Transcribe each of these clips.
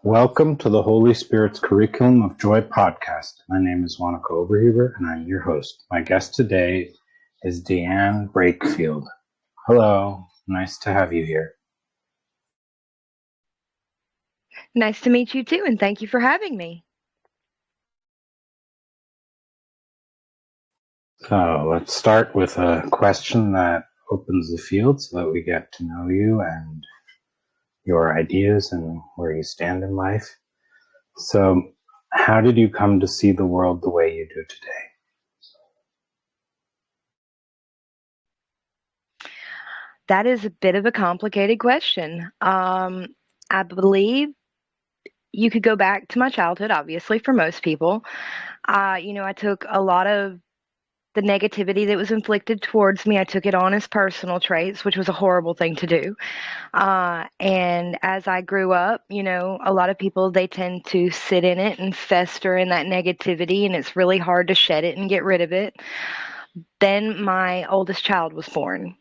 Welcome to the Holy Spirit's Curriculum of Joy podcast. My name is Wanaka Overheaver, and I'm your host. My guest today is Deanne Brakefield. Hello, nice to have you here. Nice to meet you too, and thank you for having me. So let's start with a question that opens the field so that we get to know you and your ideas and where you stand in life. So, how did you come to see the world the way you do today? That is a bit of a complicated question. I believe you could go back to my childhood, obviously, for most people. I took a lot of the negativity that was inflicted towards me, I took it on as personal traits, which was a horrible thing to do. And as I grew up, a lot of people, they tend to sit in it and fester in that negativity, and it's really hard to shed it and get rid of it. Then my oldest child was born.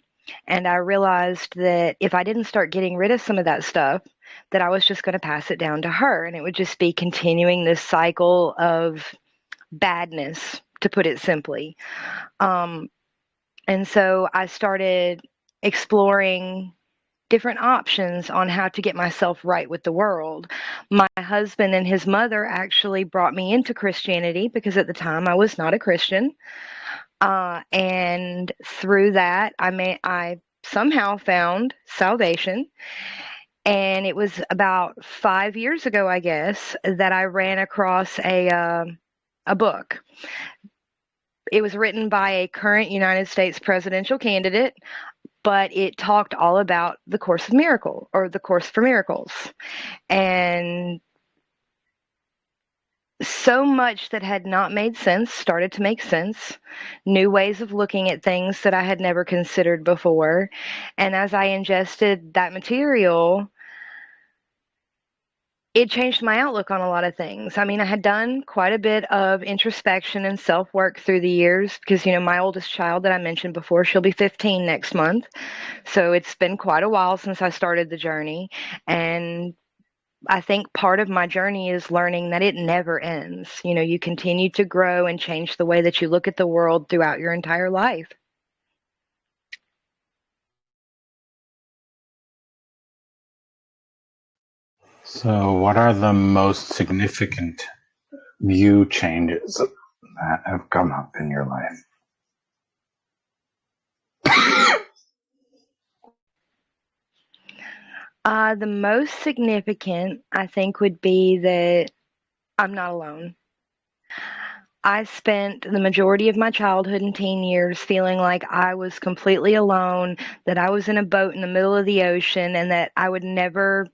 And I realized that if I didn't start getting rid of some of that stuff, that I was just going to pass it down to her. And it would just be continuing this cycle of badness, to put it simply. Um, and so I started exploring different options on how to get myself right with the world. My husband and his mother actually brought me into Christianity because at the time I was not a Christian. And through that, I somehow found salvation. And it was about 5 years ago, I guess, that I ran across a book. It was written by a current United States presidential candidate, but it talked all about the Course of Miracle or the Course for Miracles. And so much that had not made sense started to make sense. New ways of looking at things that I had never considered before. And as I ingested that material, it changed my outlook on a lot of things. I mean, I had done quite a bit of introspection and self work through the years because, my oldest child that I mentioned before, she'll be 15 next month. So it's been quite a while since I started the journey. And I think part of my journey is learning that it never ends. You continue to grow and change the way that you look at the world throughout your entire life. So, what are the most significant view changes that have come up in your life? The most significant, I think, would be that I'm not alone. I spent the majority of my childhood and teen years feeling like I was completely alone, that I was in a boat in the middle of the ocean, and that I would never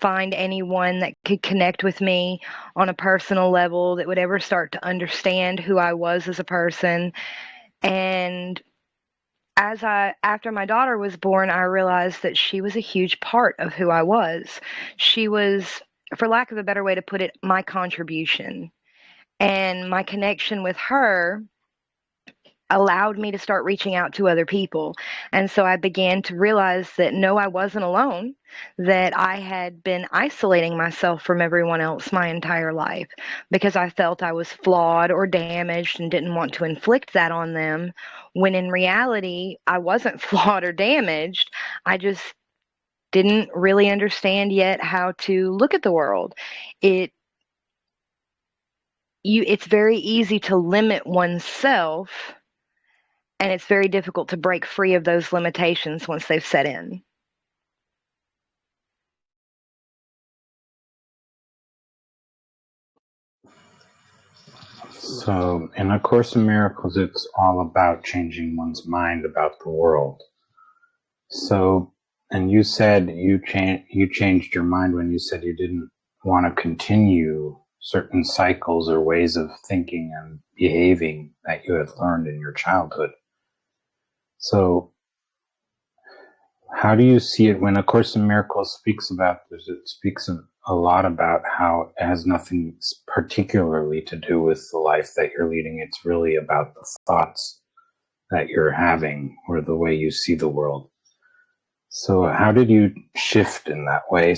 find anyone that could connect with me on a personal level, that would ever start to understand who I was as a person. And after my daughter was born, I realized that she was a huge part of who I was. She was, for lack of a better way to put it, my contribution. And my connection with her allowed me to start reaching out to other people. And so I began to realize that no, I wasn't alone, that I had been isolating myself from everyone else my entire life because I felt I was flawed or damaged and didn't want to inflict that on them, when in reality, I wasn't flawed or damaged. I just didn't really understand yet how to look at the world. It it's very easy to limit oneself, and it's very difficult to break free of those limitations once they've set in. So, in A Course in Miracles, it's all about changing one's mind about the world. So, and you said you changed your mind when you said you didn't want to continue certain cycles or ways of thinking and behaving that you had learned in your childhood. So, how do you see it when A Course in Miracles speaks about this? It speaks a lot about how it has nothing particularly to do with the life that you're leading. It's really about the thoughts that you're having or the way you see the world. So how did you shift in that way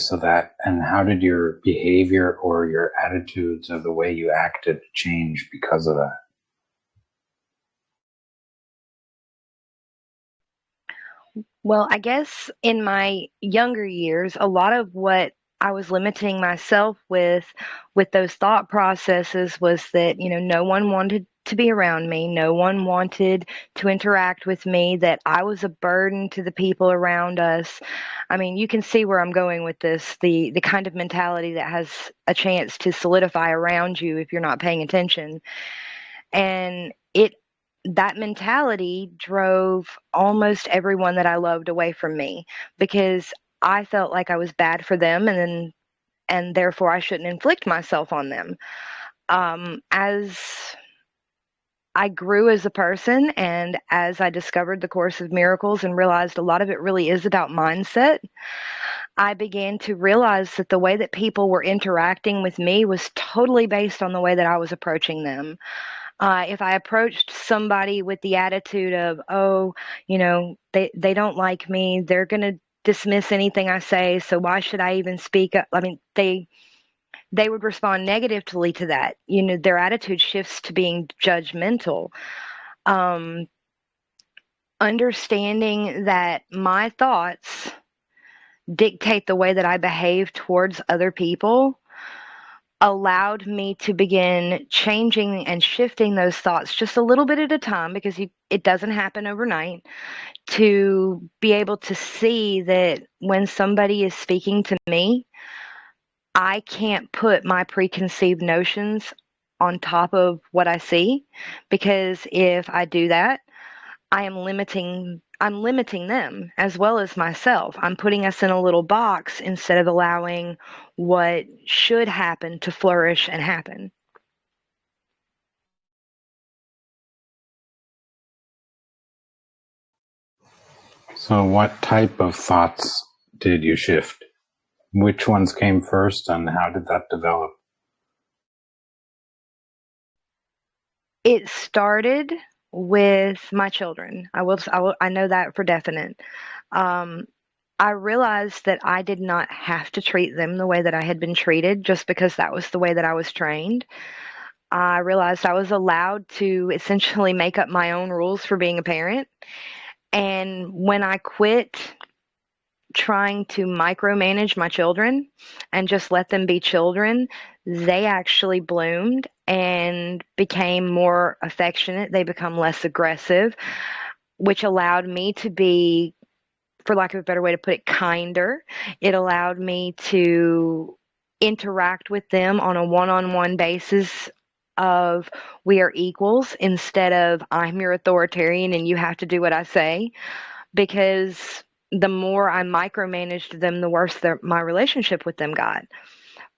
and how did your behavior or your attitudes or the way you acted change because of that? Well, I guess in my younger years, a lot of what I was limiting myself with those thought processes was that, no one wanted to be around me. No one wanted to interact with me, that I was a burden to the people around us. I mean, you can see where I'm going with this, the kind of mentality that has a chance to solidify around you if you're not paying attention. And that mentality drove almost everyone that I loved away from me because I felt like I was bad for them and therefore I shouldn't inflict myself on them. As I grew as a person and as I discovered the Course of Miracles and realized a lot of it really is about mindset, I began to realize that the way that people were interacting with me was totally based on the way that I was approaching them. If I approached somebody with the attitude of, oh, they don't like me, they're going to dismiss anything I say, so why should I even speak up? I mean, they would respond negatively to that. Their attitude shifts to being judgmental. Um, Understanding that my thoughts dictate the way that I behave towards other people allowed me to begin changing and shifting those thoughts just a little bit at a time because it doesn't happen overnight, to be able to see that when somebody is speaking to me, I can't put my preconceived notions on top of what I see, because if I do that, I'm limiting them as well as myself. I'm putting us in a little box instead of allowing what should happen to flourish and happen. So what type of thoughts did you shift? Which ones came first and how did that develop? It started with my children. I know that for definite. Um, I realized that I did not have to treat them the way that I had been treated just because that was the way that I was trained. I realized I was allowed to essentially make up my own rules for being a parent. And when I quit trying to micromanage my children and just let them be children, they actually bloomed and became more affectionate. They become less aggressive, which allowed me to be, for lack of a better way to put it, kinder. It allowed me to interact with them on a one-on-one basis of we are equals instead of I'm your authoritarian and you have to do what I say, because the more I micromanaged them, the worse my relationship with them got.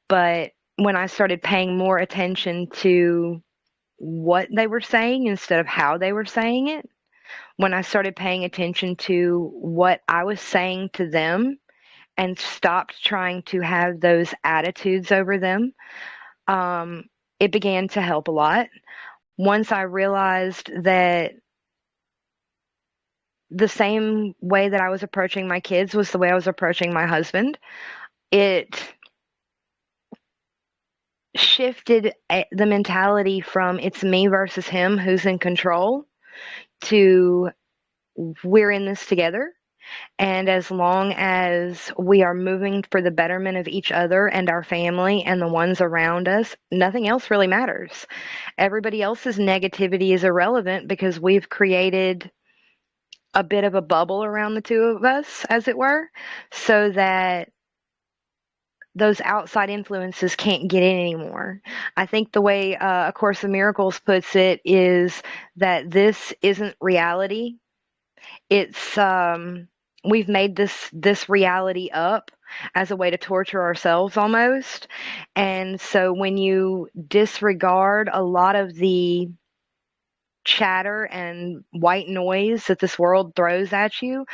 But when I started paying more attention to what they were saying instead of how they were saying it, when I started paying attention to what I was saying to them and stopped trying to have those attitudes over them, um, it began to help a lot. Once I realized that the same way that I was approaching my kids was the way I was approaching my husband, it shifted the mentality from it's me versus him who's in control to we're in this together. And as long as we are moving for the betterment of each other and our family and the ones around us, nothing else really matters. Everybody else's negativity is irrelevant because we've created a bit of a bubble around the two of us, as it were, so that those outside influences can't get in anymore. I think the way A Course in Miracles puts it is that this isn't reality. It's we've made this reality up as a way to torture ourselves almost. And so when you disregard a lot of the chatter and white noise that this world throws at you,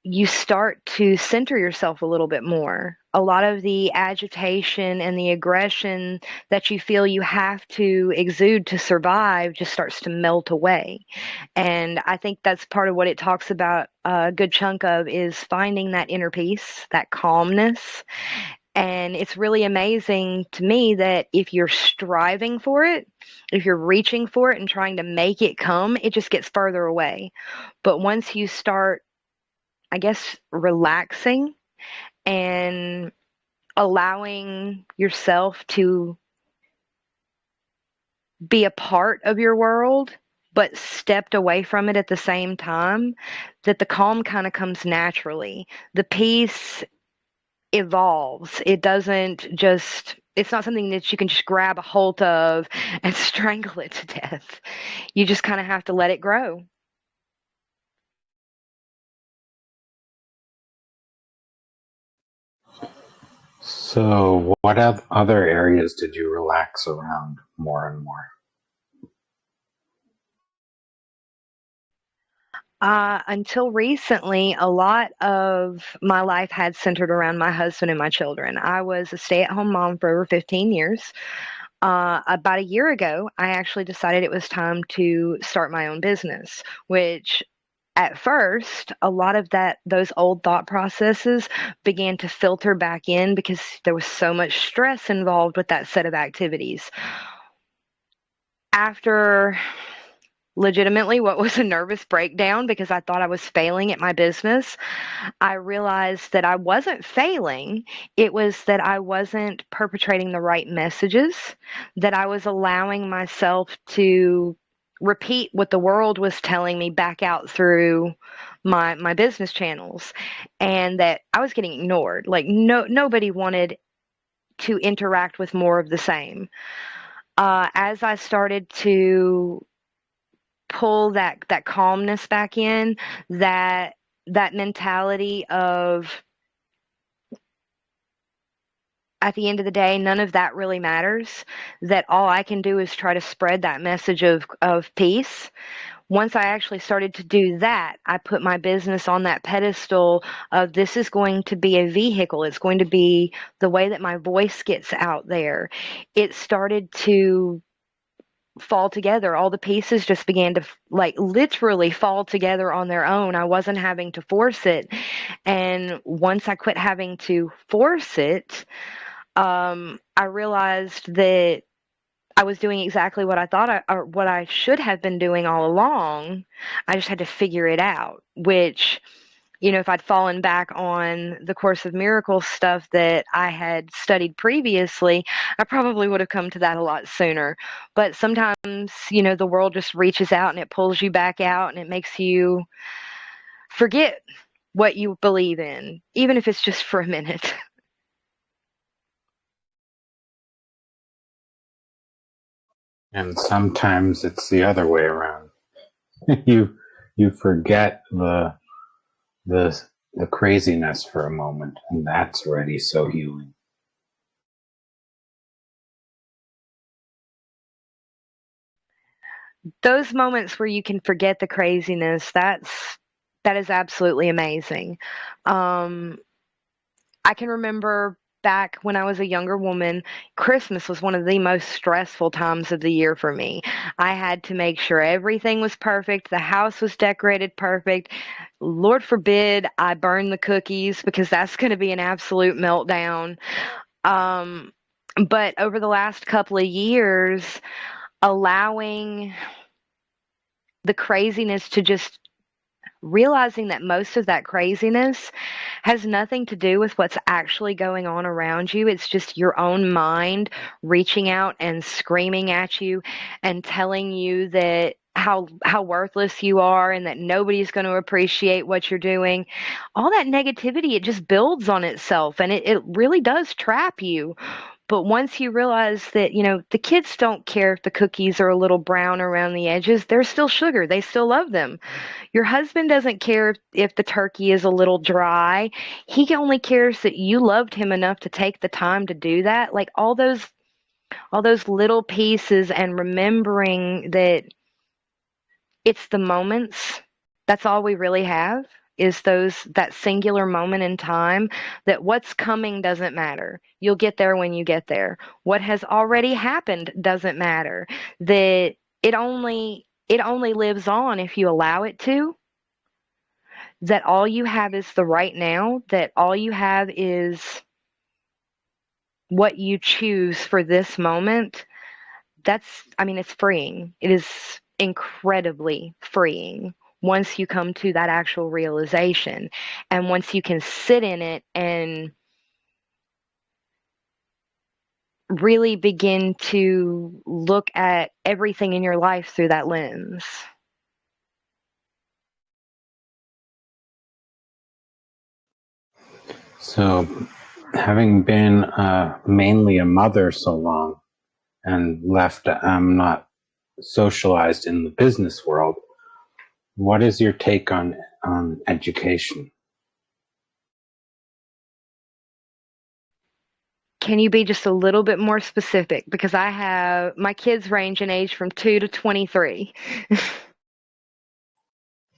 you start to center yourself a little bit more. a lot of the agitation and the aggression that you feel you have to exude to survive just starts to melt away. And I think that's part of what it talks about a good chunk of is finding that inner peace, that calmness. And it's really amazing to me that if you're striving for it, if you're reaching for it and trying to make it come, it just gets further away. But once you start, I guess, relaxing and allowing yourself to be a part of your world, but stepped away from it at the same time, that the calm kind of comes naturally. The peace evolves. It doesn't just, it's not something that you can just grab a hold of and strangle it to death. You just kind of have to let it grow. So, what other areas did you relax around more and more? Until recently, a lot of my life had centered around my husband and my children. I was a stay at home mom for over 15 years. About a year ago, I actually decided it was time to start my own business, which at first, a lot of those old thought processes began to filter back in because there was so much stress involved with that set of activities. After legitimately what was a nervous breakdown because I thought I was failing at my business, I realized that I wasn't failing. It was that I wasn't perpetrating the right messages, that I was allowing myself to repeat what the world was telling me back out through my business channels, and that I was getting ignored. Like nobody wanted to interact with more of the same. As I started to pull that calmness back in, that that mentality of at the end of the day, none of that really matters. That all I can do is try to spread that message of peace. Once I actually started to do that, I put my business on that pedestal of this is going to be a vehicle. It's going to be the way that my voice gets out there. It started to fall together. All the pieces just began to like literally fall together on their own. I wasn't having to force it. And once I quit having to force it, I realized that I was doing exactly what I thought or what I should have been doing all along. I just had to figure it out, which, if I'd fallen back on the Course of Miracles stuff that I had studied previously, I probably would have come to that a lot sooner. But sometimes, the world just reaches out and it pulls you back out and it makes you forget what you believe in, even if it's just for a minute. And sometimes it's the other way around. you you forget the the craziness for a moment, and that's already so healing. Those moments where you can forget the craziness, that is absolutely amazing. Um, I can remember back when I was a younger woman, Christmas was one of the most stressful times of the year for me. I had to make sure everything was perfect, the house was decorated perfect. Lord forbid I burn the cookies because that's going to be an absolute meltdown. Um, but over the last couple of years, allowing the craziness to just realizing that most of that craziness has nothing to do with what's actually going on around you. It's just your own mind reaching out and screaming at you and telling you that how worthless you are and that nobody's going to appreciate what you're doing. All that negativity, it just builds on itself and it really does trap you. But once you realize that, the kids don't care if the cookies are a little brown around the edges, they're still sugar. They still love them. Your husband doesn't care if the turkey is a little dry. He only cares that you loved him enough to take the time to do that. Like all those little pieces and remembering that it's the moments. That's all we really have. is that singular moment in time that what's coming doesn't matter. You'll get there when you get there. What has already happened doesn't matter. That it only lives on if you allow it to. That all you have is the right now, that all you have is what you choose for this moment. It's freeing. It is incredibly freeing once you come to that actual realization. And once you can sit in it and really begin to look at everything in your life through that lens. So, having been mainly a mother so long and left, I'm not socialized in the business world. What is your take on education? Can you be just a little bit more specific? Because my kids range in age from 2 to 23.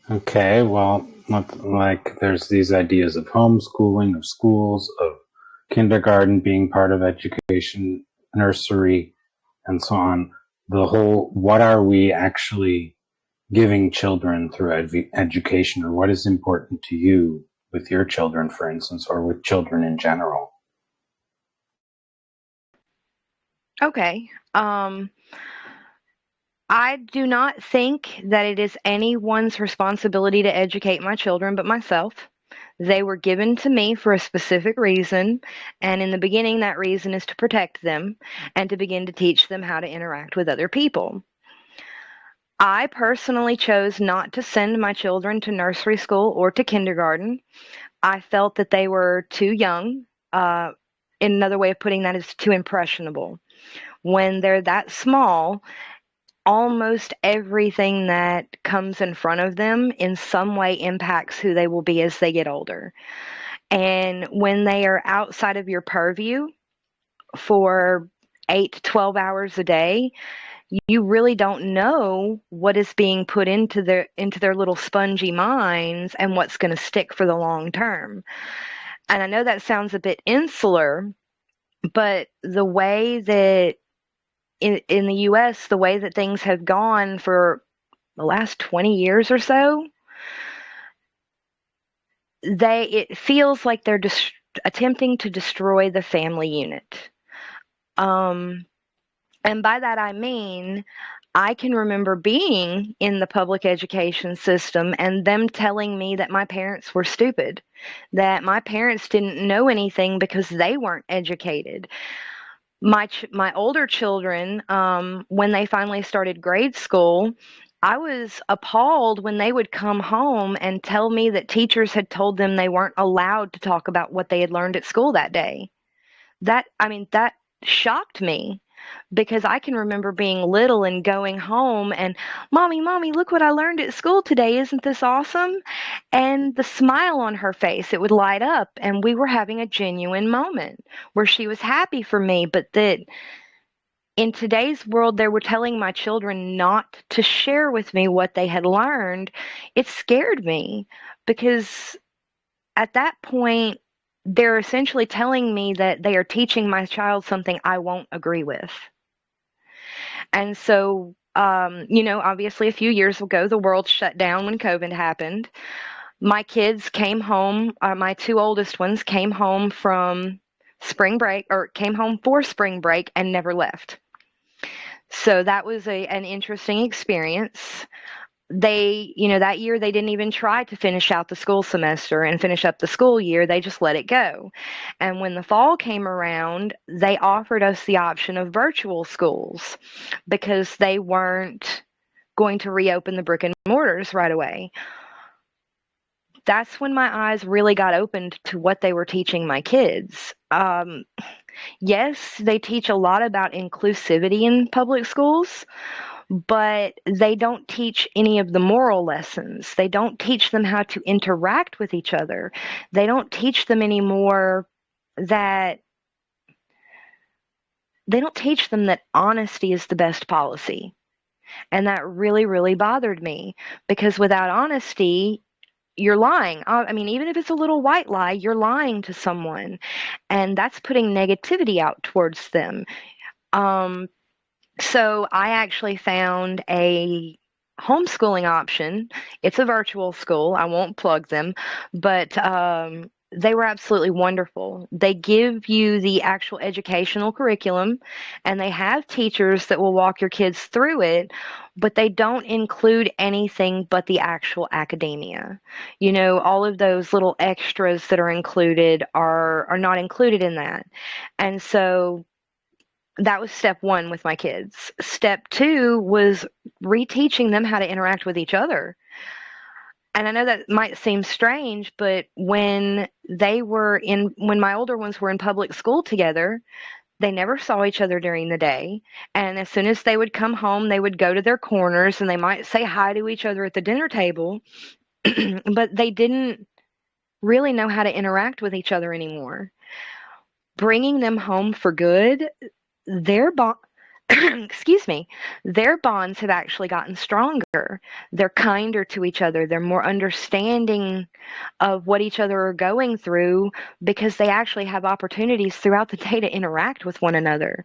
Okay, well, like there's these ideas of homeschooling, of schools, of kindergarten being part of education, nursery, and so on. The whole, what are we actually giving children through education, or what is important to you with your children, for instance, or with children in general? Okay. I do not think that it is anyone's responsibility to educate my children but myself. They were given to me for a specific reason, and in the beginning, that reason is to protect them and to begin to teach them how to interact with other people. I personally chose not to send my children to nursery school or to kindergarten. I felt that they were too young. Another way of putting that is too impressionable. When they're that small, almost everything that comes in front of them in some way impacts who they will be as they get older. And when they are outside of your purview for 8 to 12 hours a day, you really don't know what is being put into their little spongy minds and what's going to stick for the long term. And I know that sounds a bit insular, but the way that in the US, the way that things have gone for the last 20 years or so, it feels like they're attempting to destroy the family unit. Um, and by that I mean, I can remember being in the public education system and them telling me that my parents were stupid, that my parents didn't know anything because they weren't educated. My older children, when they finally started grade school, I was appalled when they would come home and tell me that teachers had told them they weren't allowed to talk about what they had learned at school that day. That shocked me because I can remember being little and going home and, Mommy, look what I learned at school today. Isn't this awesome? And the smile on her face, it would light up. And we were having a genuine moment where she was happy for me, but that in today's world, they were telling my children not to share with me what they had learned. It scared me because at that point, they're essentially telling me that they are teaching my child something I won't agree with. And so, obviously, a few years ago, the world shut down when COVID happened. My kids came home, my two oldest ones came home from spring break or came home for spring break and never left. So that was an interesting experience. That year they didn't even try to finish out the school semester and finish up the school year. They just let it go. And when the fall came around, they offered us the option of virtual schools because they weren't going to reopen the brick and mortars right away. That's when my eyes really got opened to what they were teaching my kids. Yes, they teach a lot about inclusivity in public schools, but they don't teach any of the moral lessons. They don't teach them how to interact with each other. They don't teach them anymore that they don't teach them that honesty is the best policy. And that really, really bothered me because without honesty, you're lying. I mean, even if it's a little white lie, you're lying to someone, and that's putting negativity out towards them. Um, so I actually found a homeschooling option. It's a virtual school. I won't plug them, but they were absolutely wonderful. They give you the actual educational curriculum, and they have teachers that will walk your kids through it, but they don't include anything but the actual academia. You know, all of those little extras that are included are not included in that. And so that was step one with my kids. Step two was reteaching them how to interact with each other. And I know that might seem strange, but when my older ones were in public school together, they never saw each other during the day. And as soon as they would come home, they would go to their corners and they might say hi to each other at the dinner table, but they didn't really know how to interact with each other anymore. Bringing them home for good, their bond excuse me, their bonds have actually gotten stronger. They're kinder to each other. They're more understanding of what each other are going through because they actually have opportunities throughout the day to interact with one another.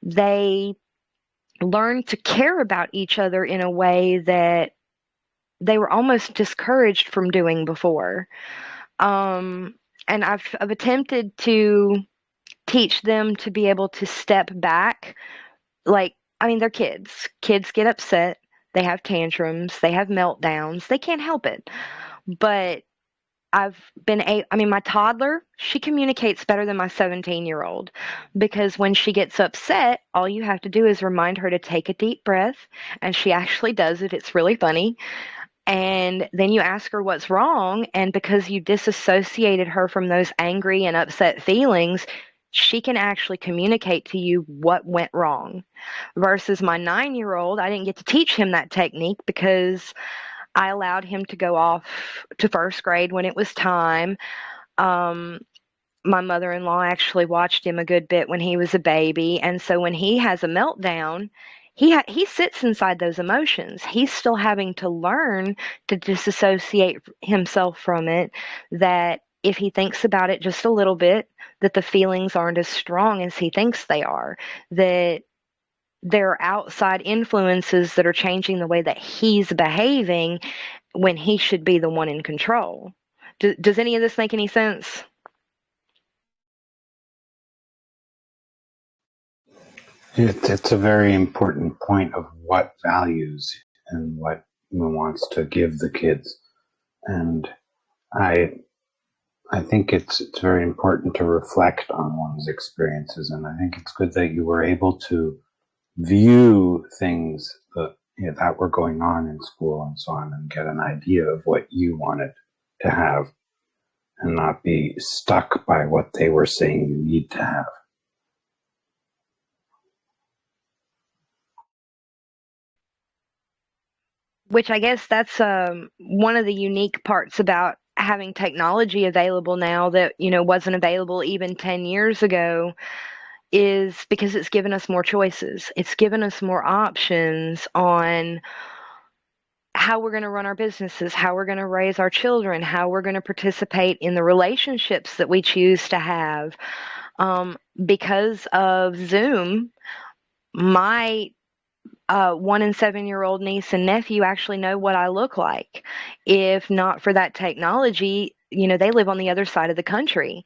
They learn to care about each other in a way that they were almost discouraged from doing before. Um, and I've attempted to teach them to be able to step back. Like, I mean, they're kids. Kids get upset. They have tantrums. They have meltdowns. They can't help it. But I mean, my toddler, she communicates better than my 17-year-old because when she gets upset, all you have to do is remind her to take a deep breath, and she actually does it. It's really funny. And then you ask her what's wrong, and because you disassociated her from those angry and upset feelings, she can actually communicate to you what went wrong. Versus my 9-year-old, I didn't get to teach him that technique because I allowed him to go off to first grade when it was time. Um, my mother-in-law actually watched him a good bit when he was a baby, and so when he has a meltdown, he sits inside those emotions. He's still having to learn to disassociate himself from it, that if he thinks about it just a little bit, that the feelings aren't as strong as he thinks they are, that there are outside influences that are changing the way that he's behaving when he should be the one in control. Does any of this make any sense? It's a very important point of what values and what one wants to give the kids. And I I think it's very important to reflect on one's experiences, and I think it's good that you were able to view things that were going on in school and so on, and get an idea of what you wanted to have, and not be stuck by what they were saying you need to have. Which I guess that's one of the unique parts about having technology available now that, you know, wasn't available even 10 years ago, is because it's given us more choices. It's given us more options on how we're going to run our businesses, how we're going to raise our children, how we're going to participate in the relationships that we choose to have. Because of Zoom, my 1 and 7-year-old niece and nephew actually know what I look like. If not for that technology, you know, they live on the other side of the country.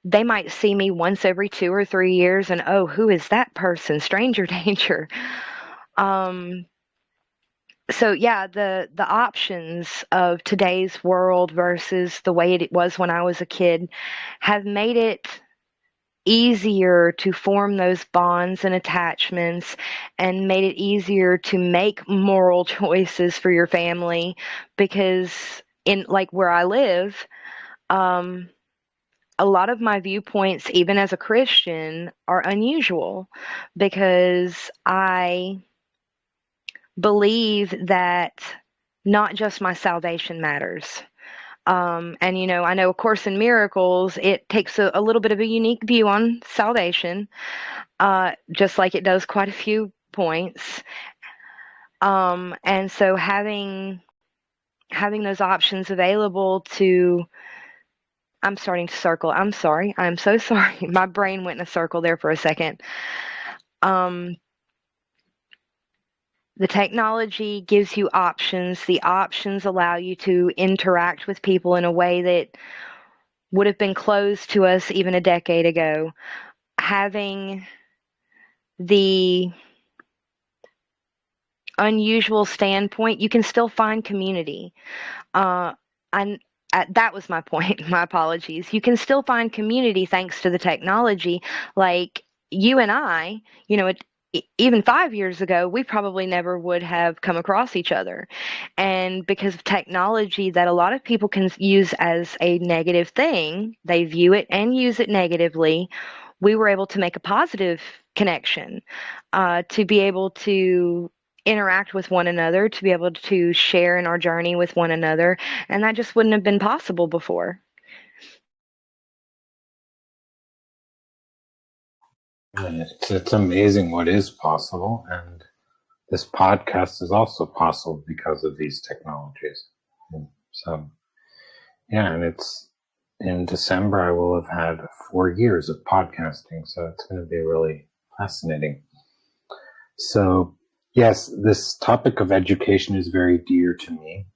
They might see me once every 2 or 3 years and, oh, who is that person? Stranger danger. Um, so yeah, the options of today's world versus the way it was when I was a kid have made it easier to form those bonds and attachments, and made it easier to make moral choices for your family, because in like where I live, um, a lot of my viewpoints, even as a Christian, are unusual because I believe that not just my salvation matters. And you know, I know A Course in Miracles, it takes a little bit of a unique view on salvation, just like it does quite a few points. And so having having those options available to, I'm starting to circle. I'm sorry. I'm so sorry. My brain went in a circle there for a second. Um, the technology gives you options. The options allow you to interact with people in a way that would have been closed to us even a decade ago. Having the unusual standpoint, you can still find community. Uh, and that was my point. My apologies. You can still find community thanks to the technology. Like you and I, even 5 years ago, we probably never would have come across each other. And because of technology that a lot of people can use as a negative thing, they view it and use it negatively. We were able to make a positive connection, to be able to interact with one another, to be able to share in our journey with one another. And that just wouldn't have been possible before. And it's amazing what is possible. And this podcast is also possible because of these technologies. And so, yeah, and it's in December, I will have had 4 years of podcasting. So it's going to be really fascinating. So, yes, this topic of education is very dear to me.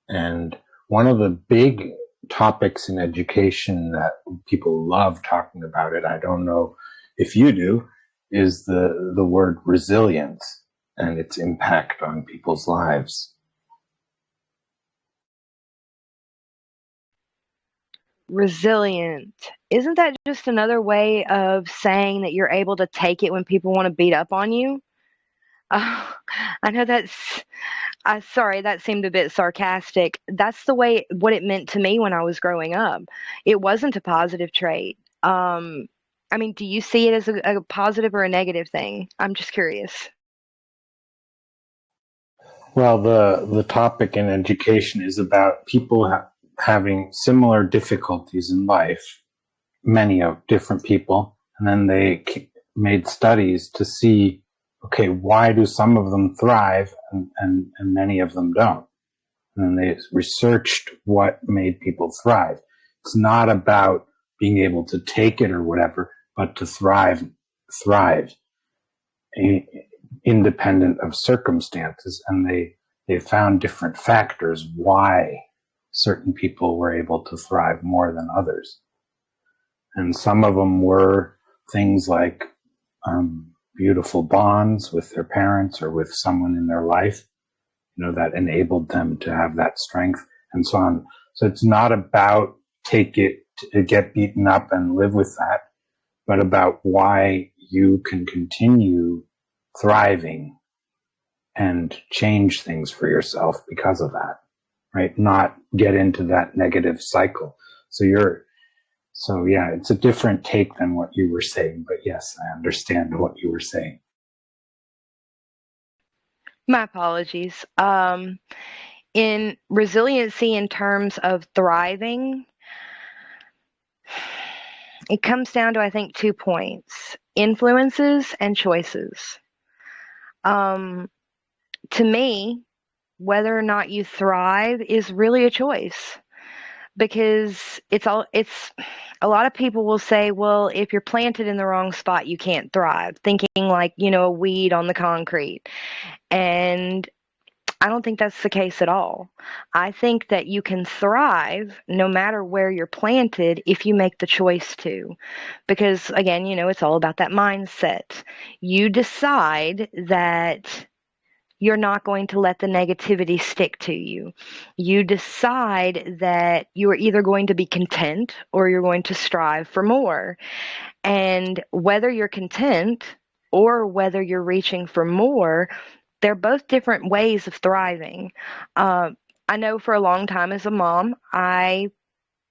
And one of the big topics in education that people love talking about it, I don't know if you do, is the word resilience and its impact on people's lives. Resilient. Isn't that just another way of saying that you're able to take it when people want to beat up on you? Uh, I know sorry, that seemed a bit sarcastic. That's what it meant to me when I was growing up. It wasn't a positive trait. I mean, do you see it as a positive or a negative thing? I'm just curious. Well, the topic in education is about people having similar difficulties in life, many of different people, and then they made studies to see, okay, why do some of them thrive and many of them don't? And then they researched what made people thrive. It's not about being able to take it or whatever, but to thrive independent of circumstances. And they found different factors why certain people were able to thrive more than others. And some of them were things like beautiful bonds with their parents or with someone in their life, that enabled them to have that strength and so on. So it's not about take it to get beaten up and live with that, but about why you can continue thriving and change things for yourself because of that, right? Not get into that negative cycle. So yeah, it's a different take than what you were saying, but yes, I understand what you were saying. My apologies. In resiliency, in terms of thriving, it comes down to, I think, 2 points: influences and choices. Um, to me, whether or not you thrive is really a choice, because it's a lot of people will say, well, if you're planted in the wrong spot, you can't thrive, thinking like, a weed on the concrete. And I don't think that's the case at all. I think that you can thrive no matter where you're planted if you make the choice to. Because again, it's all about that mindset. You decide that you're not going to let the negativity stick to you. You decide that you are either going to be content or you're going to strive for more. And whether you're content or whether you're reaching for more, they're both different ways of thriving. Uh, I know for a long time as a mom, I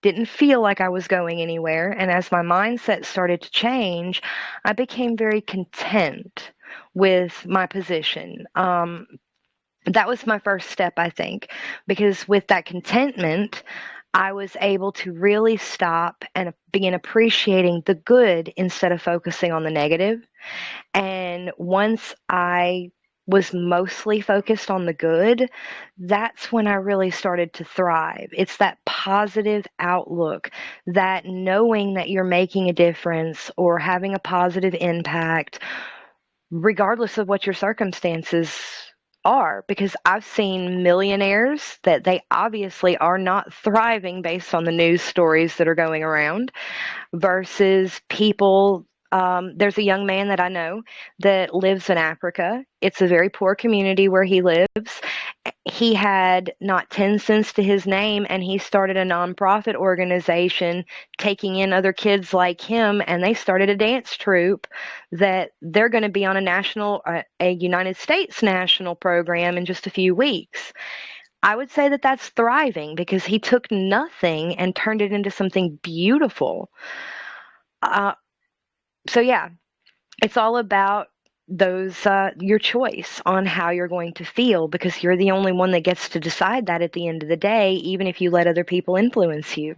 didn't feel like I was going anywhere. And as my mindset started to change, I became very content with my position. That was my first step, I think, because with that contentment, I was able to really stop and begin appreciating the good instead of focusing on the negative. And once I was mostly focused on the good, that's when I really started to thrive. It's that positive outlook, that knowing that you're making a difference or having a positive impact, regardless of what your circumstances are. Because I've seen millionaires that they obviously are not thriving based on the news stories that are going around versus people. There's a young man that I know that lives in Africa. It's a very poor community where he lives. He had not 10 cents to his name, and he started a nonprofit organization taking in other kids like him, and they started a dance troupe that they're going to be on a United States national program in just a few weeks. I would say that that's thriving because he took nothing and turned it into something beautiful. Uh, so yeah, it's all about those your choice on how you're going to feel because you're the only one that gets to decide that at the end of the day, even if you let other people influence you.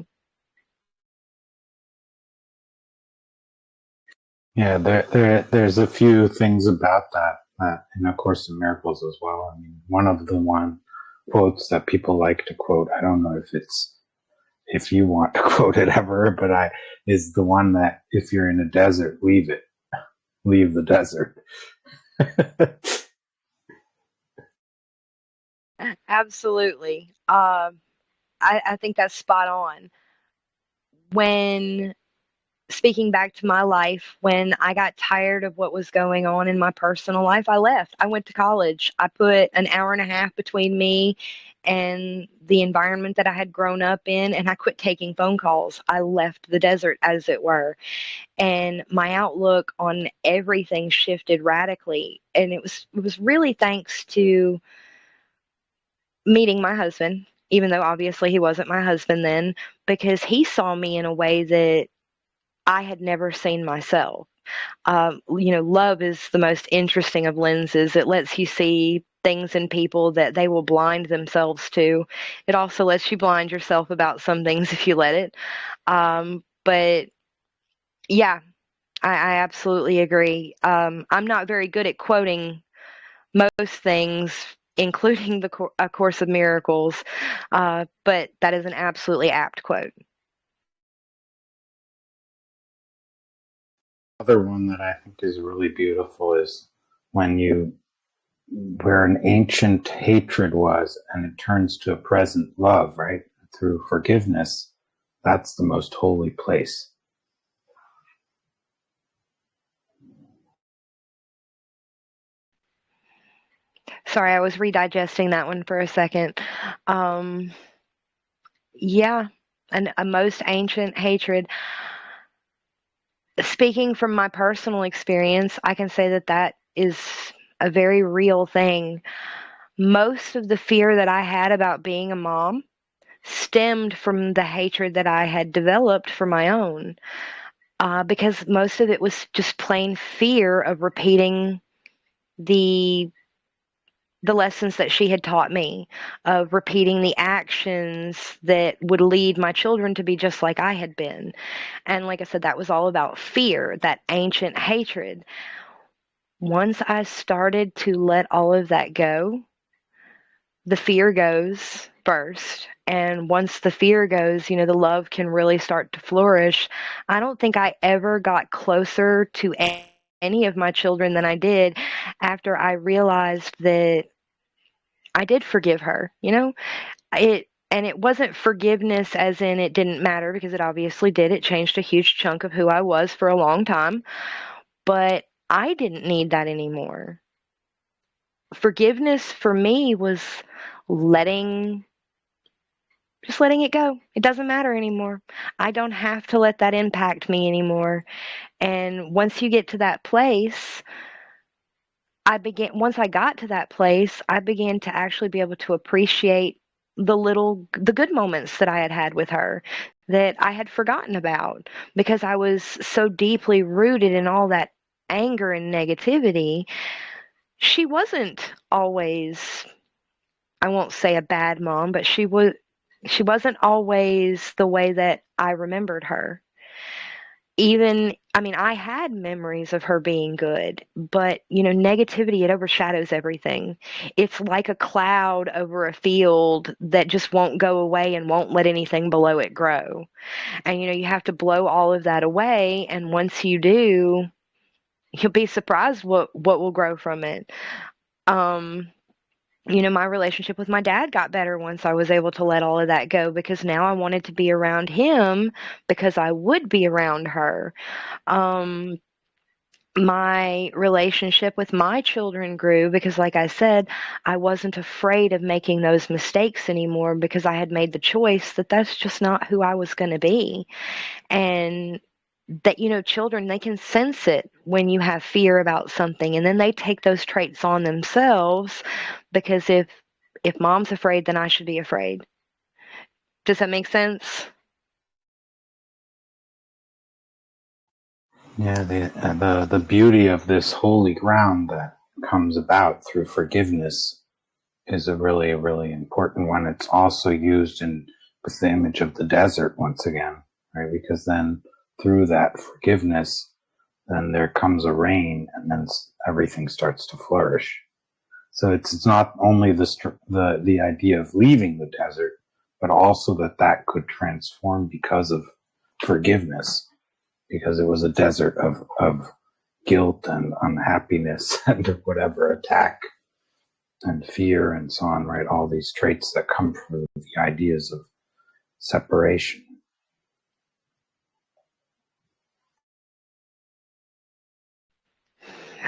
Yeah, there's a few things about that in A Course in Miracles as well. I mean, one of the one quotes that people like to quote, I don't know if you want to quote it ever, but is the one that if you're in a desert, leave it, leave the desert. Absolutely. I think that's spot on. When speaking back to my life, when I got tired of what was going on in my personal life, I left. I went to college. I put an hour and a half between me and the environment that I had grown up in, and I quit taking phone calls. I left the desert, as it were. And my outlook on everything shifted radically. And it was really thanks to meeting my husband, even though obviously he wasn't my husband then, because he saw me in a way that I had never seen myself. Love is the most interesting of lenses. It lets you see things in people that they will blind themselves to. It also lets you blind yourself about some things if you let it. But yeah, I absolutely agree. I'm not very good at quoting most things, including A Course of Miracles, but that is an absolutely apt quote. Other one that I think is really beautiful is when you where an ancient hatred was and it turns to a present love, right? Through forgiveness, that's the most holy place. Sorry, I was redigesting that one for a second. Um, yeah, a most ancient hatred. Speaking from my personal experience, I can say that that is a very real thing. Most of the fear that I had about being a mom stemmed from the hatred that I had developed for my own, because most of it was just plain fear of repeating the the lessons that she had taught me, of repeating the actions that would lead my children to be just like I had been. And like I said, that was all about fear, that ancient hatred. Once I started to let all of that go, the fear goes first. And once the fear goes, the love can really start to flourish. I don't think I ever got closer to any of my children than I did after I realized that I did forgive her. It wasn't forgiveness as in it didn't matter because it obviously did. It changed a huge chunk of who I was for a long time, but I didn't need that anymore. Forgiveness for me was letting just letting it go. It doesn't matter anymore. I don't have to let that impact me anymore. And once you get to that place, once I got to that place, I began to actually be able to appreciate the good moments that I had had with her that I had forgotten about because I was so deeply rooted in all that anger and negativity. She wasn't always, I won't say a bad mom, but she wasn't always the way that I remembered her. even, I mean, I had memories of her being good, but negativity, it overshadows everything. It's like a cloud over a field that just won't go away and won't let anything below it grow. And you have to blow all of that away, and once you do, you'll be surprised what will grow from it. Um my relationship with my dad got better once I was able to let all of that go, because now I wanted to be around him because I would be around her. Um, my relationship with my children grew because, like I said, I wasn't afraid of making those mistakes anymore, because I had made the choice that that's just not who I was going to be. And that, children, they can sense it when you have fear about something, and then they take those traits on themselves, because if mom's afraid, then I should be afraid. Does that make sense? Yeah, the beauty of this holy ground that comes about through forgiveness is a really, really important one. It's also used in with the image of the desert once again, right? Because then through that forgiveness, then there comes a rain, and then everything starts to flourish. So it's not only the idea of leaving the desert, but also that could transform because of forgiveness, because it was a desert of guilt and unhappiness and whatever, attack and fear and so on, right? All these traits that come from the ideas of separation.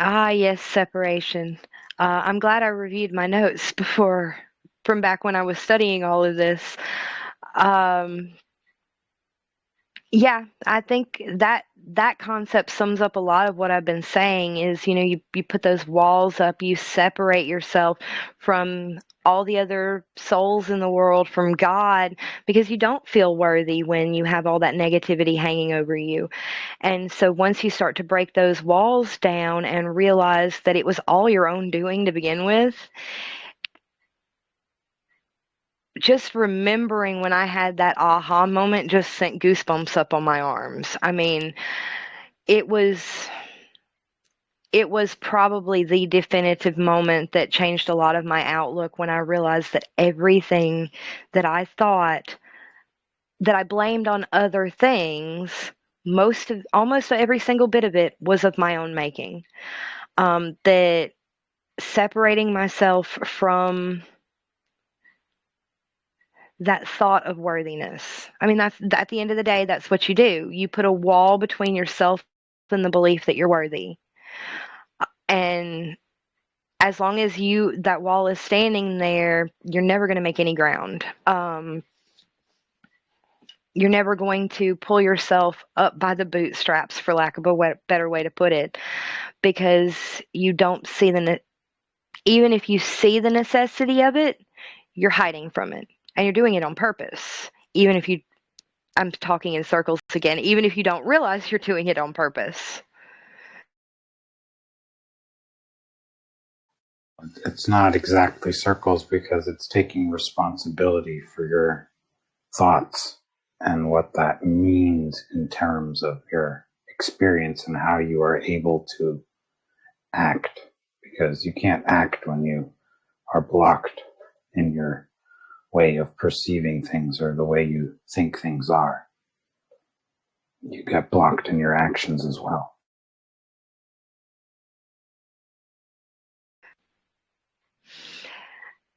Ah, yes, separation. I'm glad I reviewed my notes before, from back when I was studying all of this. Um, Yeah, I think that concept sums up a lot of what I've been saying. Is, you put those walls up, you separate yourself from all the other souls in the world, from God, because you don't feel worthy when you have all that negativity hanging over you. And so once you start to break those walls down and realize that it was all your own doing to begin with, just remembering when I had that aha moment just sent goosebumps up on my arms. I mean, it was it was probably the definitive moment that changed a lot of my outlook, when I realized that everything that I thought that I blamed on other things, almost every single bit of it was of my own making. That separating myself from that thought of worthiness. I mean, that's at the end of the day, that's what you do. You put a wall between yourself and the belief that you're worthy. And as long as that wall is standing there, you're never going to make any ground. You're never going to pull yourself up by the bootstraps, for lack of a better way to put it, because you don't see even if you see the necessity of it, you're hiding from it, and you're doing it on purpose. Even if you, I'm talking in circles again, even if you don't realize you're doing it on purpose. It's not exactly circles because it's taking responsibility for your thoughts and what that means in terms of your experience and how you are able to act, because you can't act when you are blocked in your way of perceiving things or the way you think things are. You get blocked in your actions as well.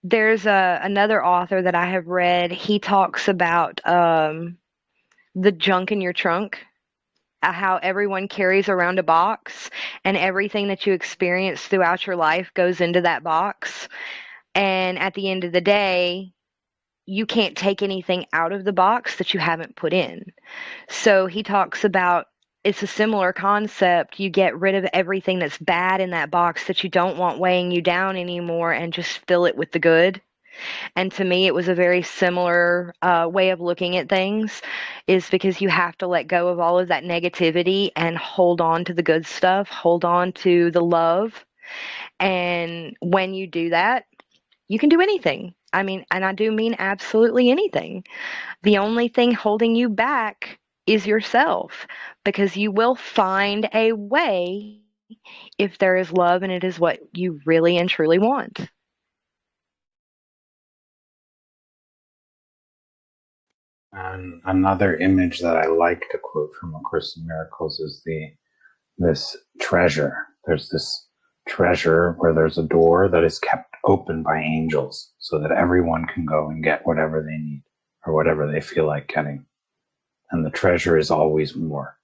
There's another author that I have read. He talks about the junk in your trunk, how everyone carries around a box, and everything that you experience throughout your life goes into that box. And at the end of the day, you can't take anything out of the box that you haven't put in. So he talks about, it's a similar concept. You get rid of everything that's bad in that box that you don't want weighing you down anymore, and just fill it with the good. And to me, it was a very similar way of looking at things, is because you have to let go of all of that negativity and hold on to the good stuff, hold on to the love. And when you do that, you can do anything. I mean, and I do mean absolutely anything. The only thing holding you back is yourself, because you will find a way if there is love and it is what you really and truly want. And another image that I like to quote from A Course in Miracles is this treasure. There's this treasure where there's a door that is kept open by angels so that everyone can go and get whatever they need or whatever they feel like getting. And the treasure is always more.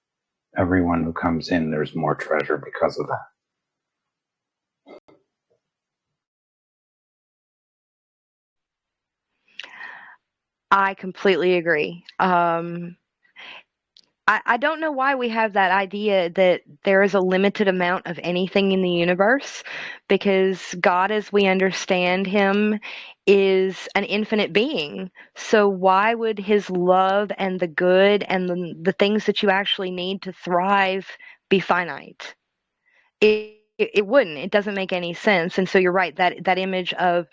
Everyone who comes in, there's more treasure because of that. I completely agree. I don't know why we have that idea that there is a limited amount of anything in the universe, because God, as we understand him, is an infinite being. So why would his love and the good and the things that you actually need to thrive be finite? It wouldn't. It doesn't make any sense. And so you're right, that image of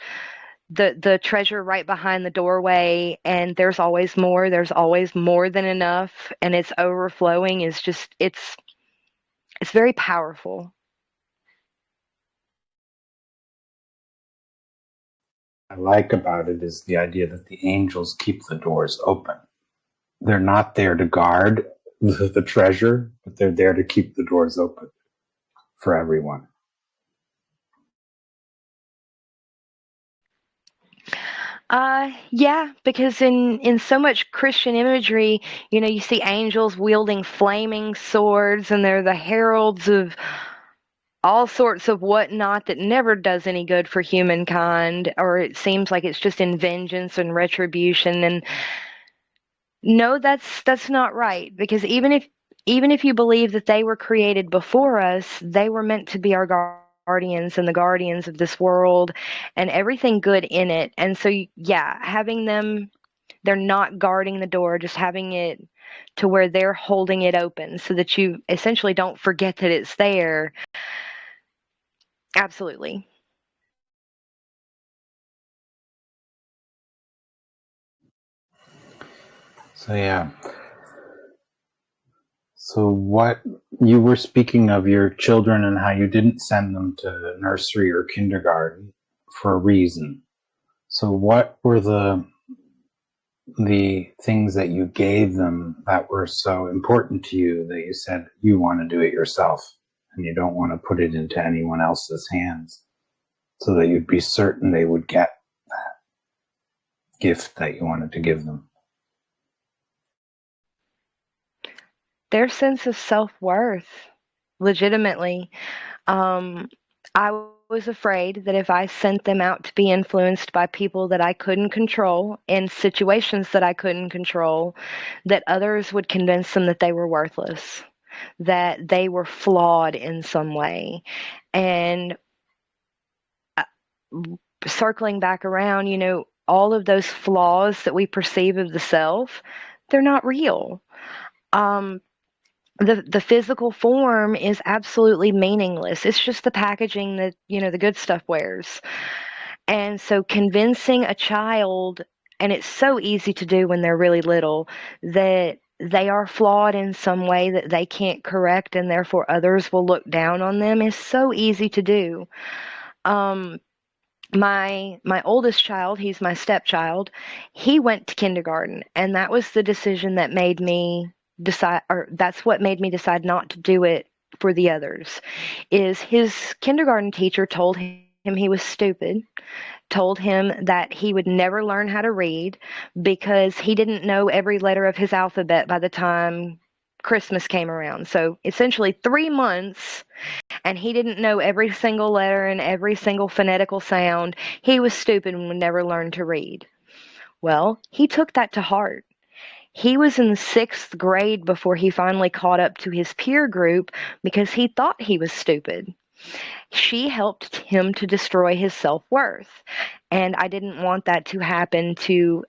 the treasure right behind the doorway, and there's always more than enough, and it's overflowing, is just it's very powerful. I like about it is the idea that the angels keep the doors open. They're not there to guard the treasure, but they're there to keep the doors open for everyone. Yeah, because in so much Christian imagery, you see angels wielding flaming swords, and they're the heralds of all sorts of whatnot that never does any good for humankind, or it seems like it's just in vengeance and retribution. And no, that's not right, because even if you believe that they were created before us, they were meant to be our guardians and the guardians of this world and everything good in it. And so yeah, having them, they're not guarding the door, just having it to where they're holding it open so that you essentially don't forget that it's there. Absolutely. So yeah. So what you were speaking of your children and how you didn't send them to nursery or kindergarten for a reason. So what were the things that you gave them that were so important to you that you said you want to do it yourself and you don't want to put it into anyone else's hands, so that you'd be certain they would get gift that you wanted to give them? Their sense of self-worth, legitimately. Um, I was afraid that if I sent them out to be influenced by people that I couldn't control in situations that I couldn't control, that others would convince them that they were worthless, that they were flawed in some way. And uh, circling back around, all of those flaws that we perceive of the self, they're not real. Um, the physical form is absolutely meaningless. It's just the packaging that, the good stuff wears. And so convincing a child, and it's so easy to do when they're really little, that they are flawed in some way that they can't correct and therefore others will look down on them, is so easy to do. Um, my oldest child, he's my stepchild, he went to kindergarten, and that was the decision that made me decide, or that's what made me decide not to do it for the others. Is his kindergarten teacher told him he was stupid, told him that he would never learn how to read because he didn't know every letter of his alphabet by the time Christmas came around. So essentially 3 months, and he didn't know every single letter and every single phonetical sound. He was stupid and would never learn to read. Well, he took that to heart. He was in the sixth grade before he finally caught up to his peer group because he thought he was stupid. She helped him to destroy his self worth. And I didn't want that to happen to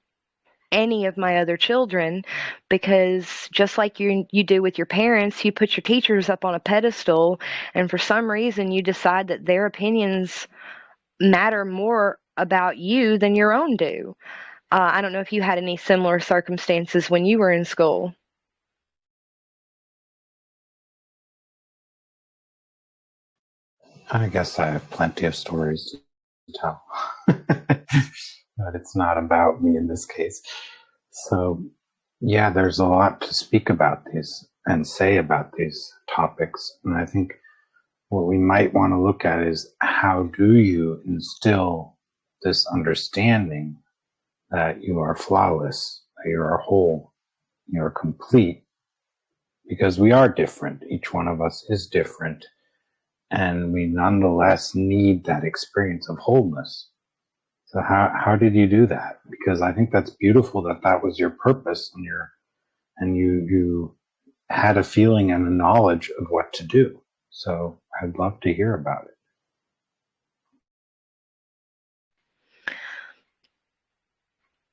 any of my other children, because just like you do with your parents, you put your teachers up on a pedestal, and for some reason you decide that their opinions matter more about you than your own do. I don't know if you had any similar circumstances when you were in school. I guess I have plenty of stories to tell, but it's not about me in this case. So, yeah, there's a lot to speak about these and say about these topics. And I think what we might want to look at is how do you instill this understanding that you are flawless, that you are whole, you are complete, because we are different. Each one of us is different. And we nonetheless need that experience of wholeness. So how did you do that? Because I think that's beautiful that that was your purpose and you had a feeling and a knowledge of what to do. So I'd love to hear about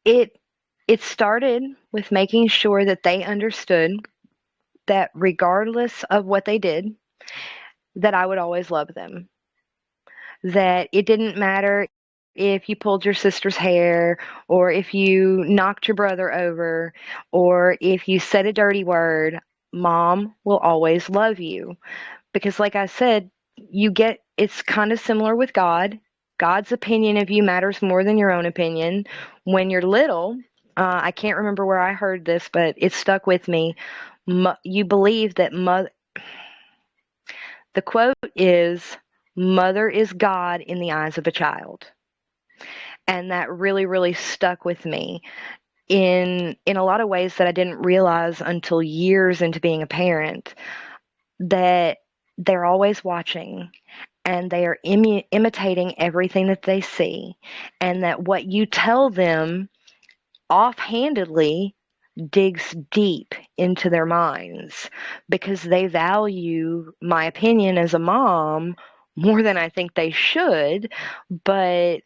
it. It started with making sure that they understood that regardless of what they did, that I would always love them. That it didn't matter if you pulled your sister's hair, or if you knocked your brother over, or if you said a dirty word, mom will always love you. Because, like I said, it's kind of similar with God. God's opinion of you matters more than your own opinion. When you're little, I can't remember where I heard this, but it stuck with me. You believe that the quote is, mother is God in the eyes of a child. And that really, really stuck with me in a lot of ways that I didn't realize until years into being a parent, that they're always watching and they are imitating everything that they see, and that what you tell them offhandedly digs deep into their minds, because they value my opinion as a mom more than I think they should, but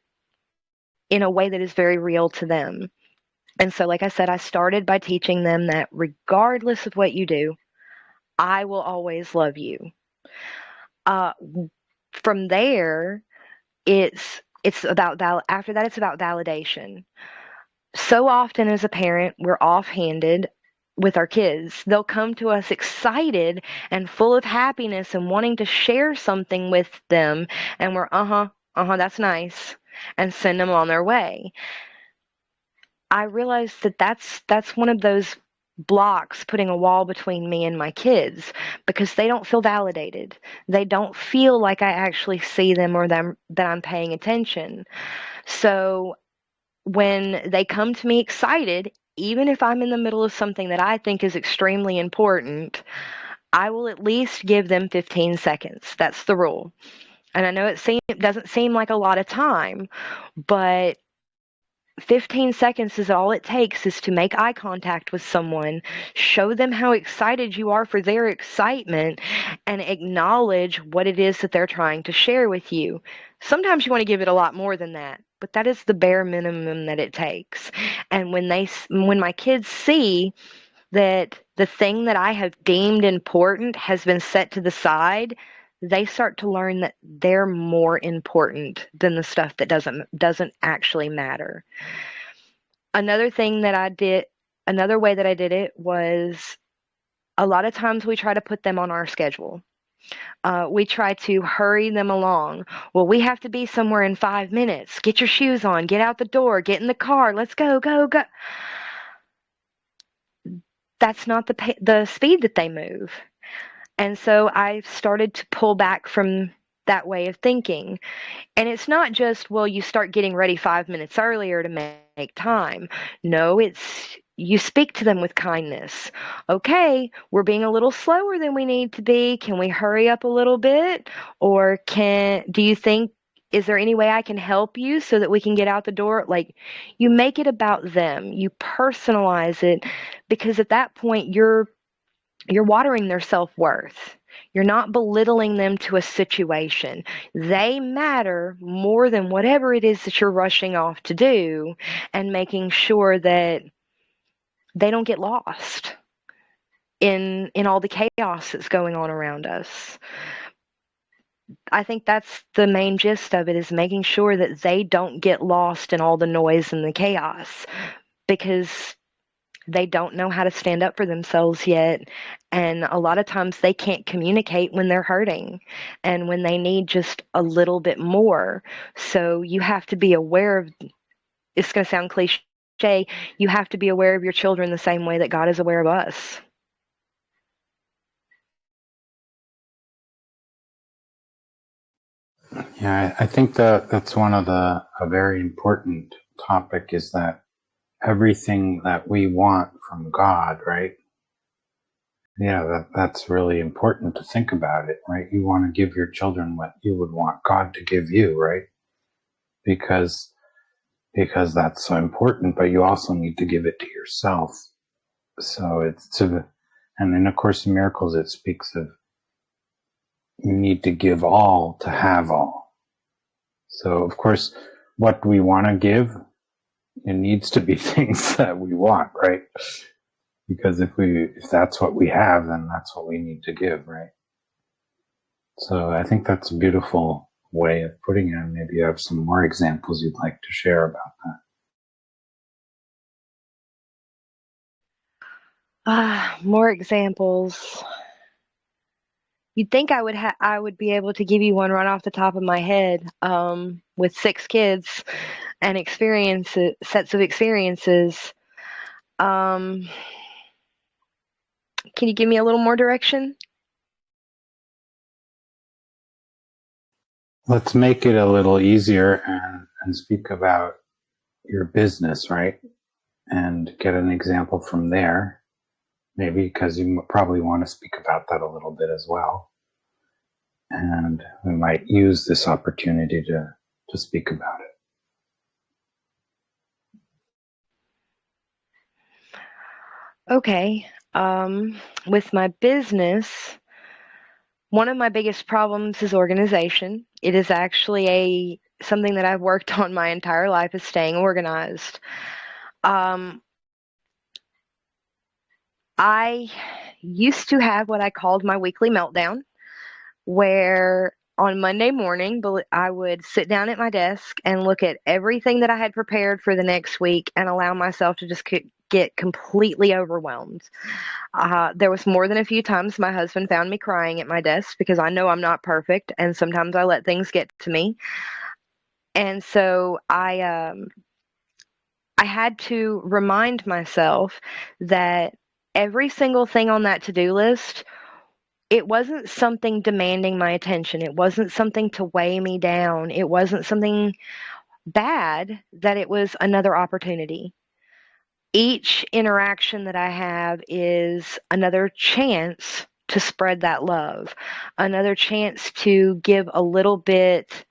in a way that is very real to them. And so, like I said, I started by teaching them that regardless of what you do, I will always love you. Uh, from there, it's about after that it's about validation. So often as a parent, we're offhanded with our kids. They'll come to us excited and full of happiness and wanting to share something with them, and we're that's nice, and send them on their way. I realized that that's one of those blocks putting a wall between me and my kids, because they don't feel validated. They don't feel like I actually see them, or them that I'm paying attention. So when they come to me excited, even if I'm in the middle of something that I think is extremely important, I will at least give them 15 seconds. That's the rule. And I know it doesn't seem like a lot of time, but 15 seconds is all it takes, is to make eye contact with someone, show them how excited you are for their excitement, and acknowledge what it is that they're trying to share with you. Sometimes you want to give it a lot more than that, but that is the bare minimum that it takes. And when my kids see that the thing that I have deemed important has been set to the side, they start to learn that they're more important than the stuff that doesn't actually matter. Another thing that I did, another way that I did it was, a lot of times we try to put them on our schedule. We try to hurry them along. Well, we have to be somewhere in 5 minutes. Get your shoes on, get out the door, get in the car, let's go, go, go. That's not the speed that they move. And so I started to pull back from that way of thinking. And it's not just, well, you start getting ready 5 minutes earlier to make time. No, it's, you speak to them with kindness. Okay, we're being a little slower than we need to be. Can we hurry up a little bit? Or do you think, is there any way I can help you so that we can get out the door? Like, you make it about them. You personalize it, because at that point you're watering their self-worth. You're not belittling them to a situation. They matter more than whatever it is that you're rushing off to do, and making sure that they don't get lost in all the chaos that's going on around us. I think that's the main gist of it, is making sure that they don't get lost in all the noise and the chaos, because they don't know how to stand up for themselves yet. And a lot of times they can't communicate when they're hurting and when they need just a little bit more. So you have to be aware of, it's going to sound cliche, you have to be aware of your children the same way that God is aware of us. Yeah, I think that that's one of a very important topic is that everything that we want from God, right? Yeah, that's really important to think about it, right? You want to give your children what you would want God to give you, right? Because that's so important, but you also need to give it to yourself. So it's to, and in A Course in Miracles, it speaks of you need to give all to have all. So of course, what we want to give, it needs to be things that we want, right? Because if that's what we have, then that's what we need to give, right? So I think that's a beautiful way of putting it. Maybe you have some more examples you'd like to share about that. More examples. You'd think I would be able to give you one right off the top of my head. With 6 kids and sets of experiences. Um, can you give me a little more direction? Let's make it a little easier and speak about your business, right? And get an example from there. Maybe because you probably want to speak about that a little bit as well. And we might use this opportunity to speak about it. Okay. With my business, one of my biggest problems is organization. It is actually something that I've worked on my entire life, is staying organized. Um, I used to have what I called my weekly meltdown, where on Monday morning, I would sit down at my desk and look at everything that I had prepared for the next week and allow myself to just get completely overwhelmed. There was more than a few times my husband found me crying at my desk because I know I'm not perfect, and sometimes I let things get to me. And so I had to remind myself that every single thing on that to-do list, it wasn't something demanding my attention. It wasn't something to weigh me down. It wasn't something bad, that it was another opportunity. Each interaction that I have is another chance to spread that love, another chance to give a little bit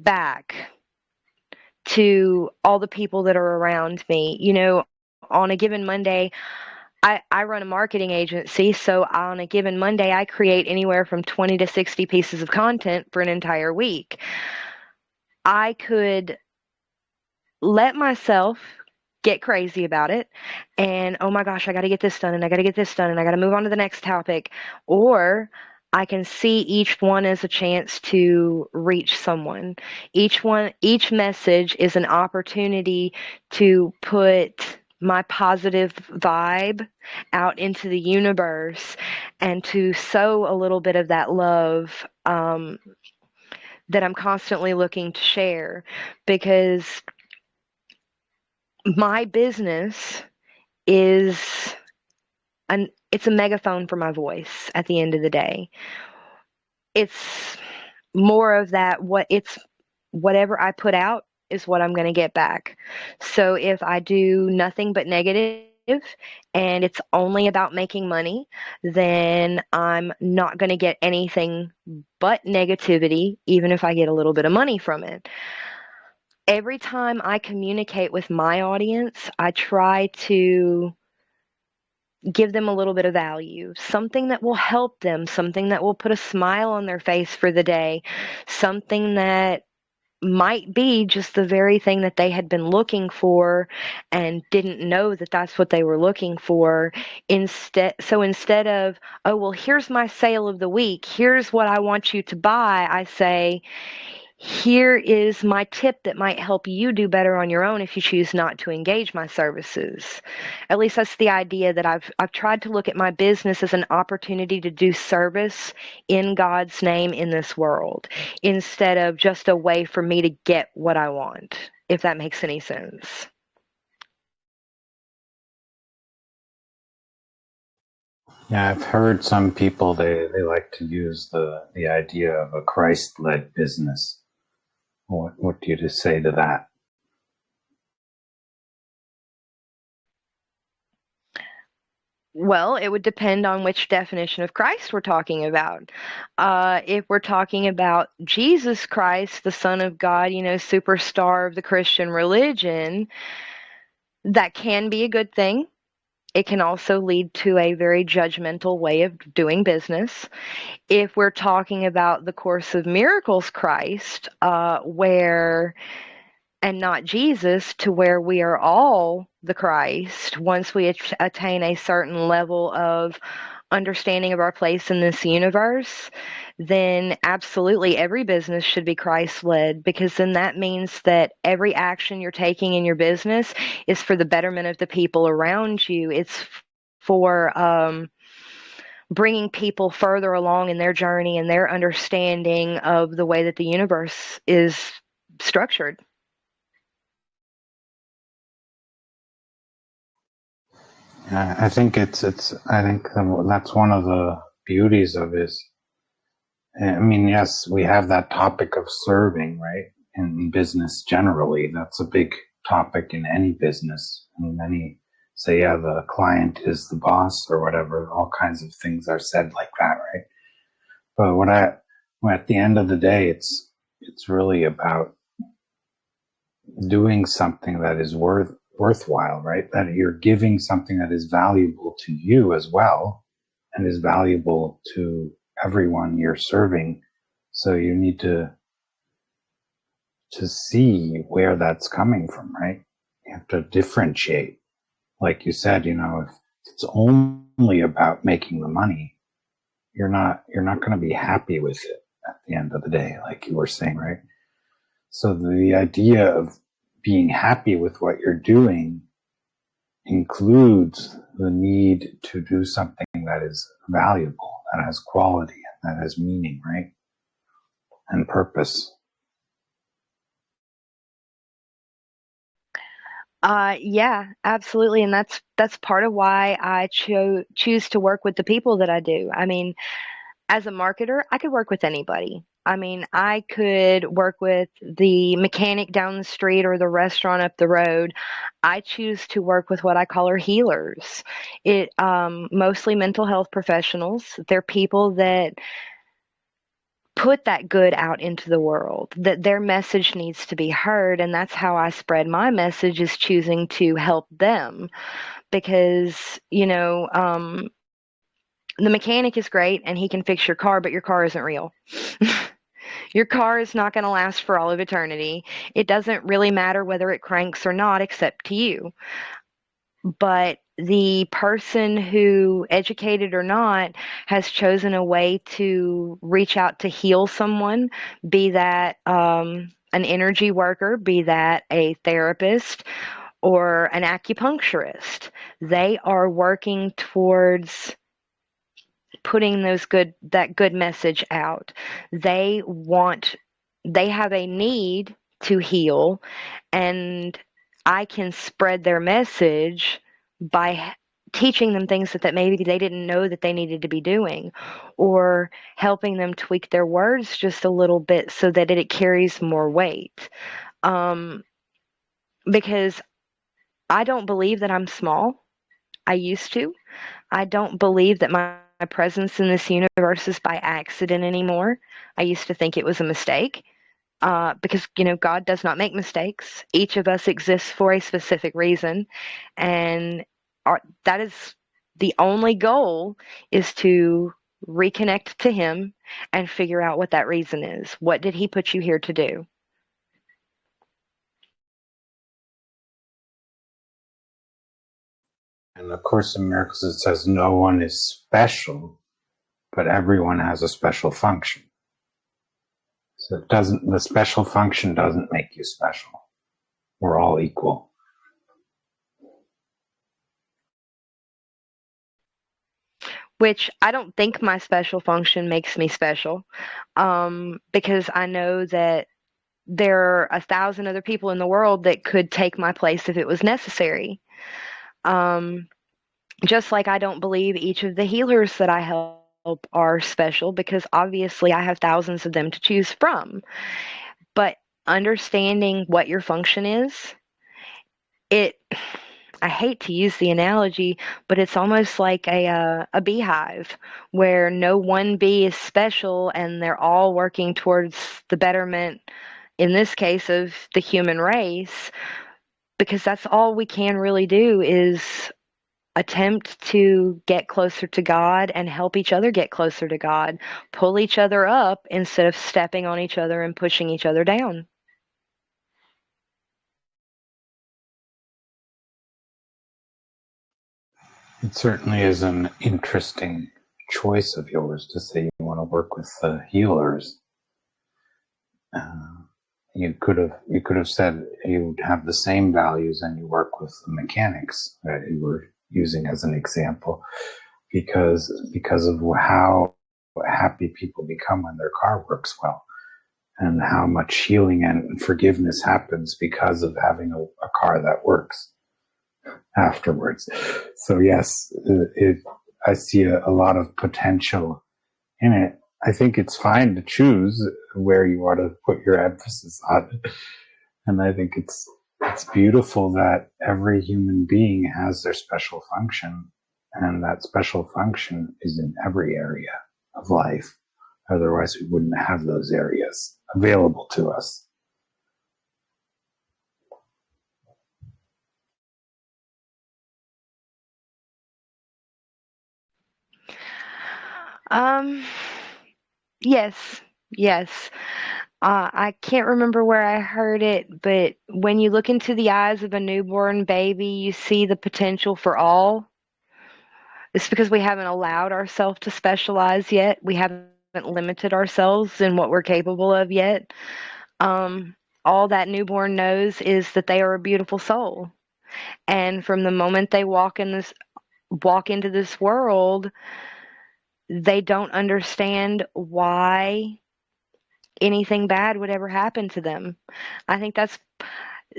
back to all the people that are around me. On a given Monday, I run a marketing agency, so on a given Monday, I create anywhere from 20 to 60 pieces of content for an entire week. I could let myself get crazy about it and, oh my gosh, I got to get this done and I got to get this done and I got to move on to the next topic. Or I can see each one as a chance to reach someone. Each message is an opportunity to put my positive vibe out into the universe and to sow a little bit of that love, that I'm constantly looking to share, because my business is it's a megaphone for my voice at the end of the day. It's more of that, whatever I put out is what I'm going to get back. So if I do nothing but negative and it's only about making money, then I'm not going to get anything but negativity, even if I get a little bit of money from it. Every time I communicate with my audience, I try to give them a little bit of value, something that will help them, something that will put a smile on their face for the day, something that might be just the very thing that they had been looking for and didn't know that that's what they were looking for. Instead of, oh, well, here's my sale of the week, here's what I want you to buy, I say, here is my tip that might help you do better on your own if you choose not to engage my services. At least that's the idea that I've tried to look at my business as an opportunity to do service in God's name in this world, instead of just a way for me to get what I want, if that makes any sense. Yeah, I've heard some people they like to use the idea of a Christ-led business. What do you just say to that? Well, it would depend on which definition of Christ we're talking about. If we're talking about Jesus Christ, the Son of God, superstar of the Christian religion, that can be a good thing. It can also lead to a very judgmental way of doing business. If we're talking about the Course of Miracles Christ, where and not Jesus, to where we are all the Christ once we attain a certain level of understanding of our place in this universe, then absolutely every business should be Christ led, because then that means that every action you're taking in your business is for the betterment of the people around you. It's for bringing people further along in their journey and their understanding of the way that the universe is structured. I think I think that's one of the beauties of is. I mean, yes, we have that topic of serving, right? In business generally, that's a big topic in any business. And many say, yeah, the client is the boss or whatever. All kinds of things are said like that, right? But at the end of the day, it's really about doing something that is worthwhile, right? That you're giving something that is valuable to you as well, and is valuable to everyone you're serving. So you need to see where that's coming from, right? You have to differentiate. Like you said, if it's only about making the money, you're not going to be happy with it at the end of the day, like you were saying, right? So the idea of being happy with what you're doing includes the need to do something that is valuable, that has quality, that has meaning, right? And purpose. Yeah, absolutely, and that's part of why I choose to work with the people that I do. I mean, as a marketer, I could work with anybody. I mean, I could work with the mechanic down the street or the restaurant up the road. I choose to work with what I call our healers. It mostly mental health professionals. They're people that put that good out into the world, that their message needs to be heard, and that's how I spread my message, is choosing to help them. Because the mechanic is great and he can fix your car, but your car isn't real. Your car is not going to last for all of eternity. It doesn't really matter whether it cranks or not, except to you. But the person who, educated or not, has chosen a way to reach out to heal someone, be that an energy worker, be that a therapist or an acupuncturist, they are working towards putting that good message out. They want they have a need to heal, and I can spread their message by teaching them things that maybe they didn't know that they needed to be doing, or helping them tweak their words just a little bit so that it carries more weight. Um, because I don't believe that I'm small. I used to. I don't believe that my presence in this universe is by accident anymore. I used to think it was a mistake, because, God does not make mistakes. Each of us exists for a specific reason. And that is the only goal, is to reconnect to Him and figure out what that reason is. What did He put you here to do? And of course, in Miracles, it says no one is special, but everyone has a special function. So the special function doesn't make you special. We're all equal. Which I don't think my special function makes me special, because I know that there are 1,000 other people in the world that could take my place if it was necessary. Um, just like I don't believe each of the healers that I help are special, because obviously I have thousands of them to choose from. But understanding what your function is, it I hate to use the analogy, but it's almost like a beehive where no one bee is special and they're all working towards the betterment, in this case, of the human race, because that's all we can really do is attempt to get closer to God and help each other get closer to God, pull each other up instead of stepping on each other and pushing each other down. It certainly is an interesting choice of yours to say you want to work with the healers. You could have said you have the same values and you work with the mechanics that you were using as an example, because of how happy people become when their car works well, and how much healing and forgiveness happens because of having a car that works afterwards. So yes, I see a lot of potential in it. I think it's fine to choose where you want to put your emphasis on. And I think it's beautiful that every human being has their special function, and that special function is in every area of life. Otherwise, we wouldn't have those areas available to us. Um, yes, yes. I can't remember where I heard it, but when you look into the eyes of a newborn baby, you see the potential for all. It's because we haven't allowed ourselves to specialize yet. We haven't limited ourselves in what we're capable of yet. All that newborn knows is that they are a beautiful soul. And from the moment they walk into this world, they don't understand why anything bad would ever happen to them. I think that's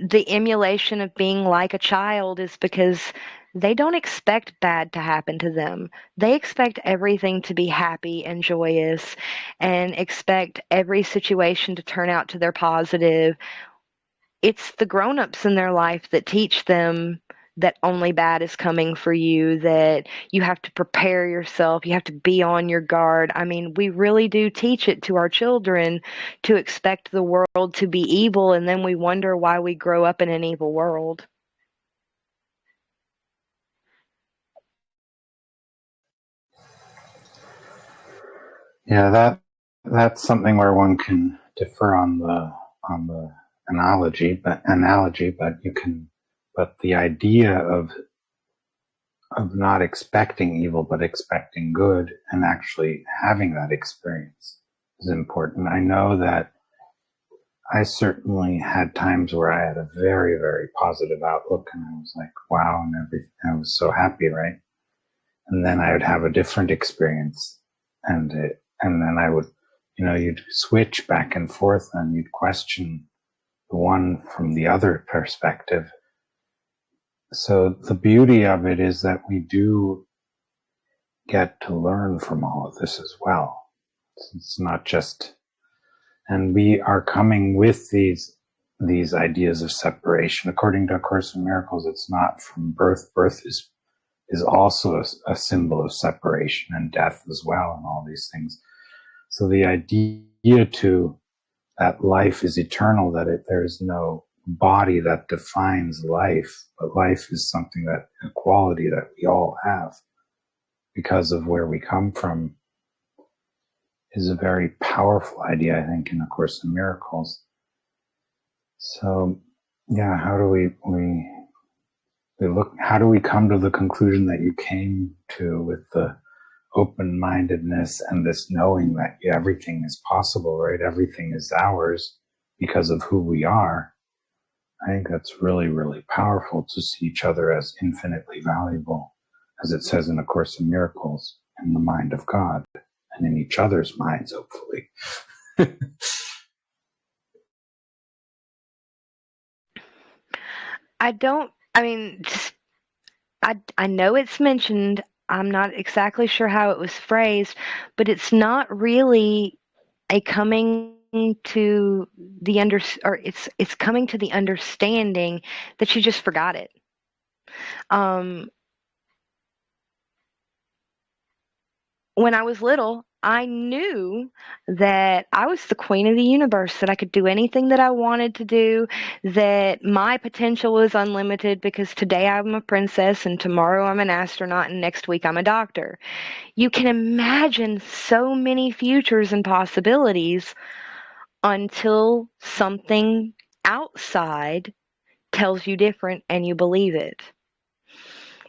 the emulation of being like a child, is because they don't expect bad to happen to them. They expect everything to be happy and joyous and expect every situation to turn out to their positive. It's the grown-ups in their life that teach them that only bad is coming for you, that you have to prepare yourself, you have to be on your guard. I mean, we really do teach it to our children to expect the world to be evil, and then we wonder why we grow up in an evil world. Yeah, that's something where one can differ on the analogy, but you can, but the idea of not expecting evil but expecting good and actually having that experience is important. I know that I certainly had times where I had a very, very positive outlook and I was like, wow, and everything. I was so happy, right? And then I would have a different experience, and then I would, you'd switch back and forth and you'd question the one from the other perspective. So the beauty of it is that we do get to learn from all of this as well. It's not just, and we are coming with these ideas of separation. According to A Course in Miracles, it's not from birth. Birth is also a symbol of separation, and death as well, and all these things. So the idea to that life is eternal, that there is no body that defines life, but life is something, that a quality that we all have because of where we come from, is a very powerful idea, I think, in A Course in Miracles. So, yeah, how do we look? How do we come to the conclusion that you came to with the open-mindedness and this knowing that everything is possible, right? Everything is ours because of who we are. I think that's really, really powerful to see each other as infinitely valuable, as it says in A Course in Miracles, in the mind of God and in each other's minds, hopefully. I know it's mentioned. I'm not exactly sure how it was phrased, but it's not really a coming to the or it's coming to the understanding that you just forgot it. Um, when I was little, I knew that I was the queen of the universe, that I could do anything that I wanted to do, that my potential was unlimited because today I'm a princess and tomorrow I'm an astronaut and next week I'm a doctor. You can imagine so many futures and possibilities until something outside tells you different and you believe it.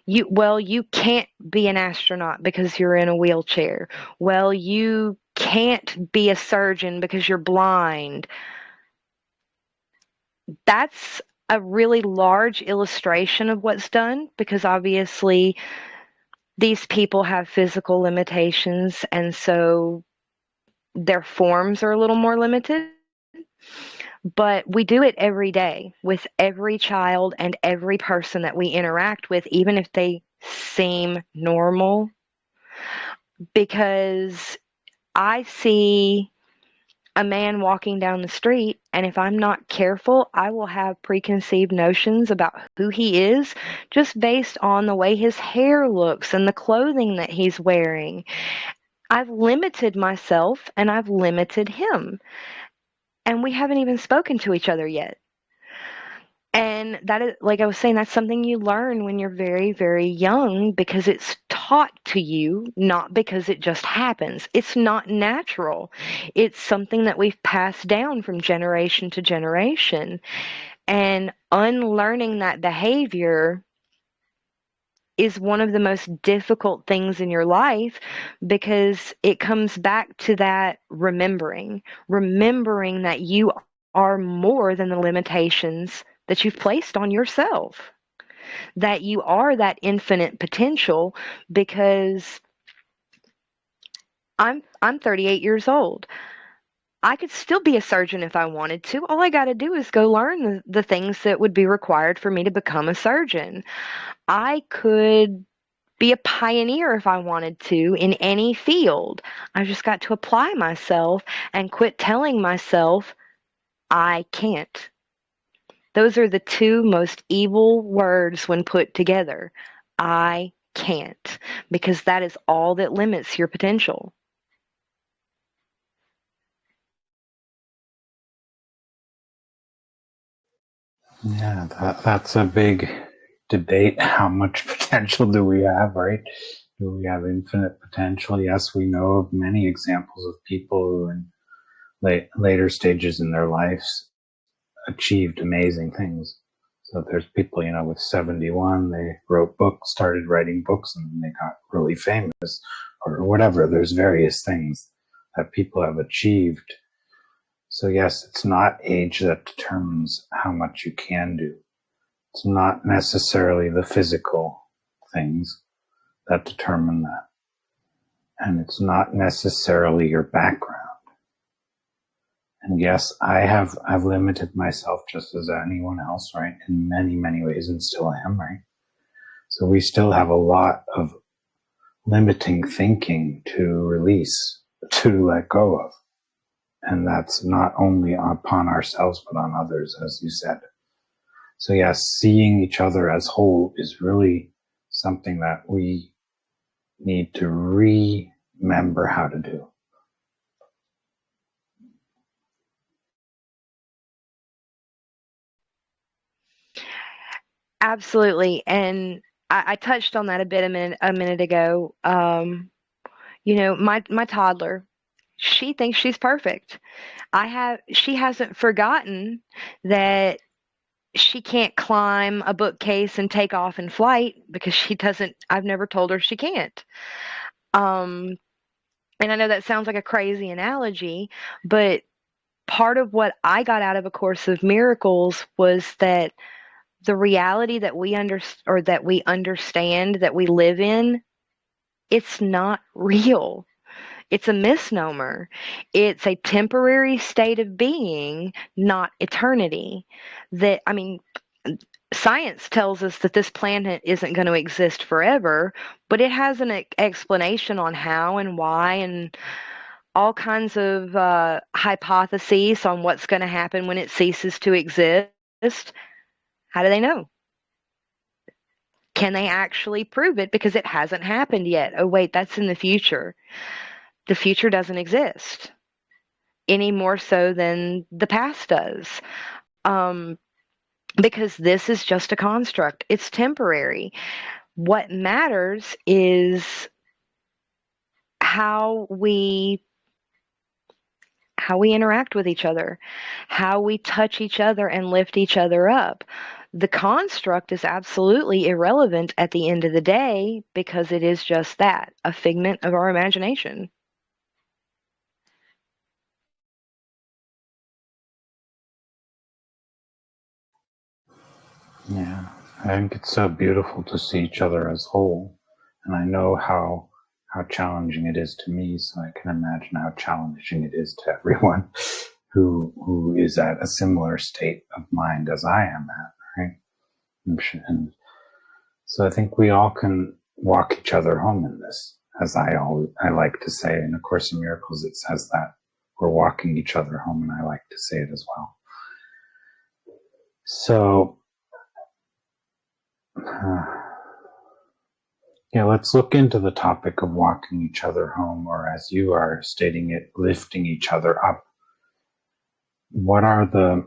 You can't be an astronaut because you're in a wheelchair. Well, you can't be a surgeon because you're blind. That's a really large illustration of what's done because obviously these people have physical limitations and so their forms are a little more limited. But we do it every day with every child and every person that we interact with, even if they seem normal, because I see a man walking down the street, and if I'm not careful, I will have preconceived notions about who he is just based on the way his hair looks and the clothing that he's wearing. I've limited myself and I've limited him, and we haven't even spoken to each other yet. And that is, like I was saying, that's something you learn when you're very, very young because it's taught to you, not because it just happens. It's not natural. It's something that we've passed down from generation to generation. And unlearning that behavior is one of the most difficult things in your life because it comes back to that remembering that you are more than the limitations that you've placed on yourself, that you are that infinite potential because I'm 38 years old. I could still be a surgeon if I wanted to. All I got to do is go learn the things that would be required for me to become a surgeon. I could be a pioneer if I wanted to in any field. I just got to apply myself and quit telling myself I can't. Those are the two most evil words when put together. I can't, because that is all that limits your potential. Yeah, that's a big debate. How much potential do we have, right? Do we have infinite potential? Yes, we know of many examples of people who in later stages in their lives achieved amazing things. So there's people, with 71, they wrote books, started writing books, and they got really famous or whatever. There's various things that people have achieved. So yes, it's not age that determines how much you can do. It's not necessarily the physical things that determine that. And it's not necessarily your background. And yes, I've limited myself just as anyone else, right? In many, many ways, and still am, right? So we still have a lot of limiting thinking to release, to let go of. And that's not only upon ourselves, but on others, as you said. So yes, seeing each other as whole is really something that we need to remember how to do. Absolutely. And I touched on that a bit a minute ago. My toddler, she thinks she's perfect. She hasn't forgotten that she can't climb a bookcase and take off in flight because she doesn't, I've never told her she can't. And I know that sounds like a crazy analogy, but part of what I got out of A Course of Miracles was that the reality that that we understand, that we live in, it's not real. It's a misnomer. It's a temporary state of being, not eternity. That, I mean, science tells us that this planet isn't going to exist forever, but it has an explanation on how and why, and all kinds of hypotheses on what's going to happen when it ceases to exist. How do they know? Can they actually prove it? Because it hasn't happened yet. Oh, wait, that's in the future. The future doesn't exist any more so than the past does. Um, because this is just a construct, it's temporary. What matters is how we interact with each other, how we touch each other and lift each other up. The construct is absolutely irrelevant at the end of the day because it is just that, a figment of our imagination. Yeah, I think it's so beautiful to see each other as whole, and I know how challenging it is to me. So I can imagine how challenging it is to everyone who is at a similar state of mind as I am at. Right, and so I think we all can walk each other home in this, as I like to say in A Course in Miracles. It says that we're walking each other home, and I like to say it as well. So. Yeah, let's look into the topic of walking each other home, or as you are stating it, lifting each other up. What are the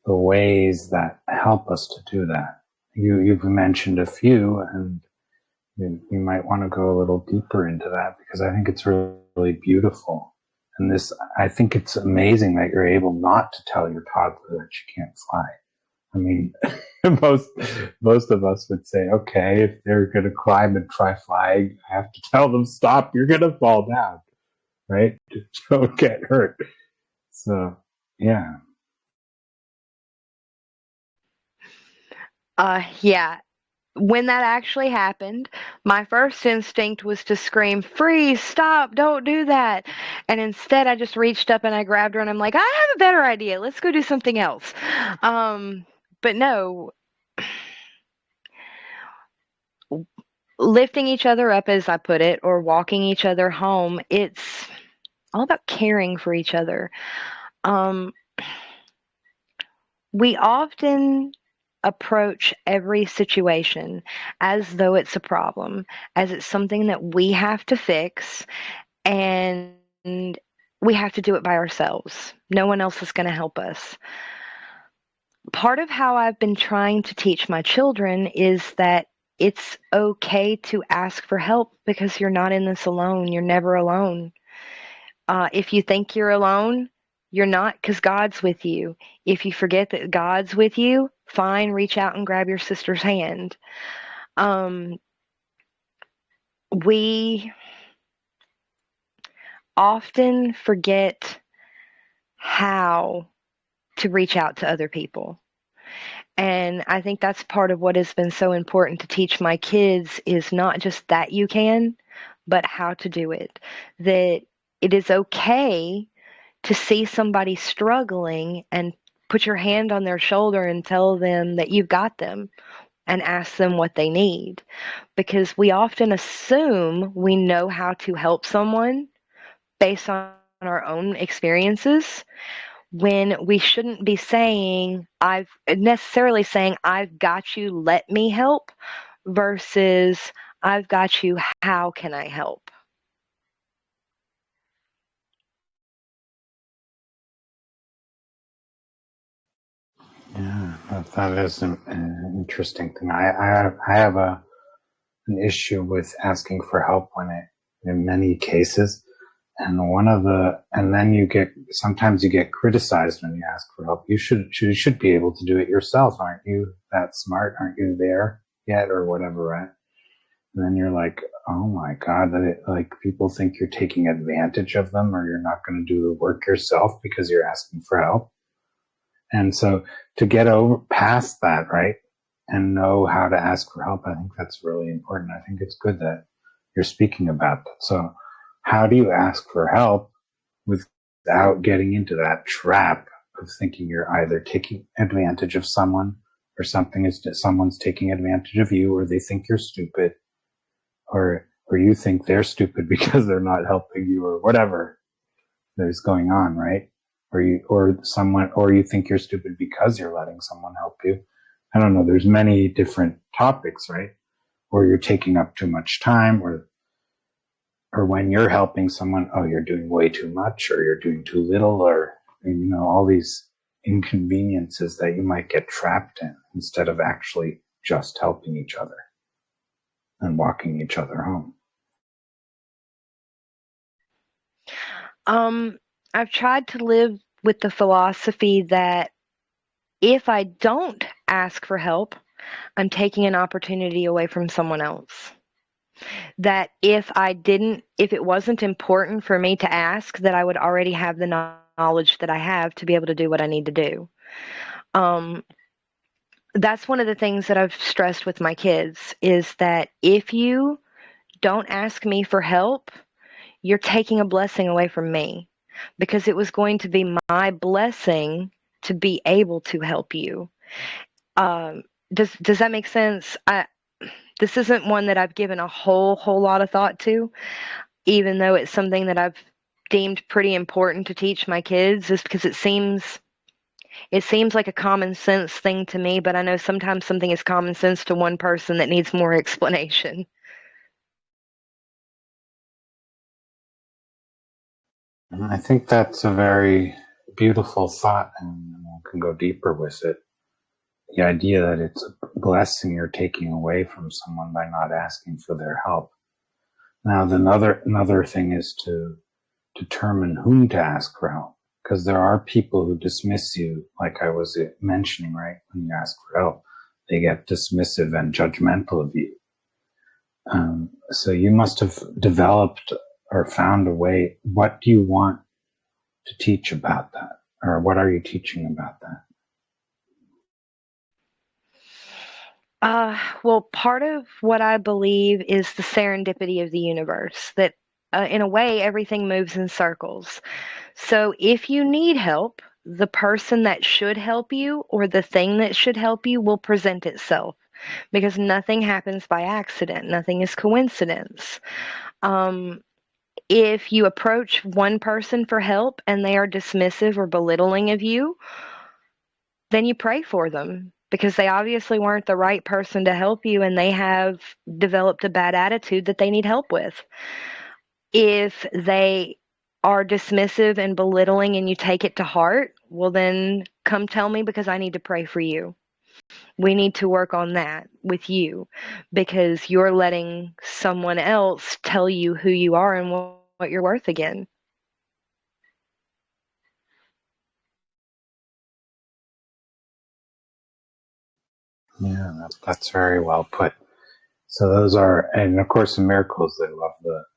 ways that help us to do that? You've mentioned a few, and you might want to go a little deeper into that, because I think it's really, really beautiful. And I think it's amazing that you're able not to tell your toddler that she can't fly. I mean, most of us would say, okay, if they're going to climb and try flying, I have to tell them, stop, you're going to fall down, right? Don't get hurt. So, yeah. Yeah. When that actually happened, my first instinct was to scream, freeze, stop, don't do that. And instead, I just reached up and I grabbed her and I'm like, I have a better idea. Let's go do something else. But no, lifting each other up, as I put it, or walking each other home, it's all about caring for each other. Um, we often approach every situation as though it's a problem, as it's something that we have to fix, and we have to do it by ourselves. No one else is going to help us. Part of how I've been trying to teach my children is that it's okay to ask for help because you're not in this alone. You're never alone. If you think you're alone, you're not, because God's with you. If you forget that God's with you, fine, reach out and grab your sister's hand. Um, we often forget how to reach out to other people. And I think that's part of what has been so important to teach my kids is not just that you can, but how to do it. That it is okay to see somebody struggling and put your hand on their shoulder and tell them that you've got them and ask them what they need. Because we often assume we know how to help someone based on our own experiences when we shouldn't be saying, I've got you, let me help, versus I've got you, how can I help? Yeah, that is an interesting thing. I have an issue with asking for help in many cases. And then sometimes you get criticized when you ask for help. You should be able to do it yourself. Aren't you that smart? Aren't you there yet? Or whatever, right? And then you're like, oh my God, like people think you're taking advantage of them or you're not going to do the work yourself because you're asking for help. And so to get over past that, right, and know how to ask for help, I think that's really important. I think it's good that you're speaking about that. So how do you ask for help without getting into that trap of thinking you're either taking advantage of someone or someone's taking advantage of you, or they think you're stupid, or you think they're stupid because they're not helping you, or whatever is going on, right? Or you think you're stupid because you're letting someone help you. I don't know. There's many different topics, right? Or you're taking up too much time, or when you're helping someone, oh, you're doing way too much, or you're doing too little, or all these inconveniences that you might get trapped in instead of actually just helping each other and walking each other home. I've tried to live with the philosophy that if I don't ask for help, I'm taking an opportunity away from someone else. That if it wasn't important for me to ask, that I would already have the knowledge that I have to be able to do what I need to do. That's one of the things that I've stressed with my kids is that if you don't ask me for help, you're taking a blessing away from me, because it was going to be my blessing to be able to help you. Does that make sense? This isn't one that I've given a whole lot of thought to, even though it's something that I've deemed pretty important to teach my kids, just because it seems like a common sense thing to me, but I know sometimes something is common sense to one person that needs more explanation. And I think that's a very beautiful thought, and one can go deeper with it. The idea that it's a blessing you're taking away from someone by not asking for their help. Now, another thing is to determine whom to ask for help, because there are people who dismiss you, like I was mentioning, right? When you ask for help, they get dismissive and judgmental of you. So you must have developed or found a way. What do you want to teach about that? Or what are you teaching about that? Well, part of what I believe is the serendipity of the universe, that in a way, everything moves in circles. So if you need help, the person that should help you or the thing that should help you will present itself, because nothing happens by accident, nothing is coincidence. Um, if you approach one person for help and they are dismissive or belittling of you, then you pray for them, because they obviously weren't the right person to help you and they have developed a bad attitude that they need help with. If they are dismissive and belittling and you take it to heart, well, then come tell me, because I need to pray for you. We need to work on that with you, because you're letting someone else tell you who you are and what you're worth again. Yeah, that's very well put. So those are, and of course, in miracles,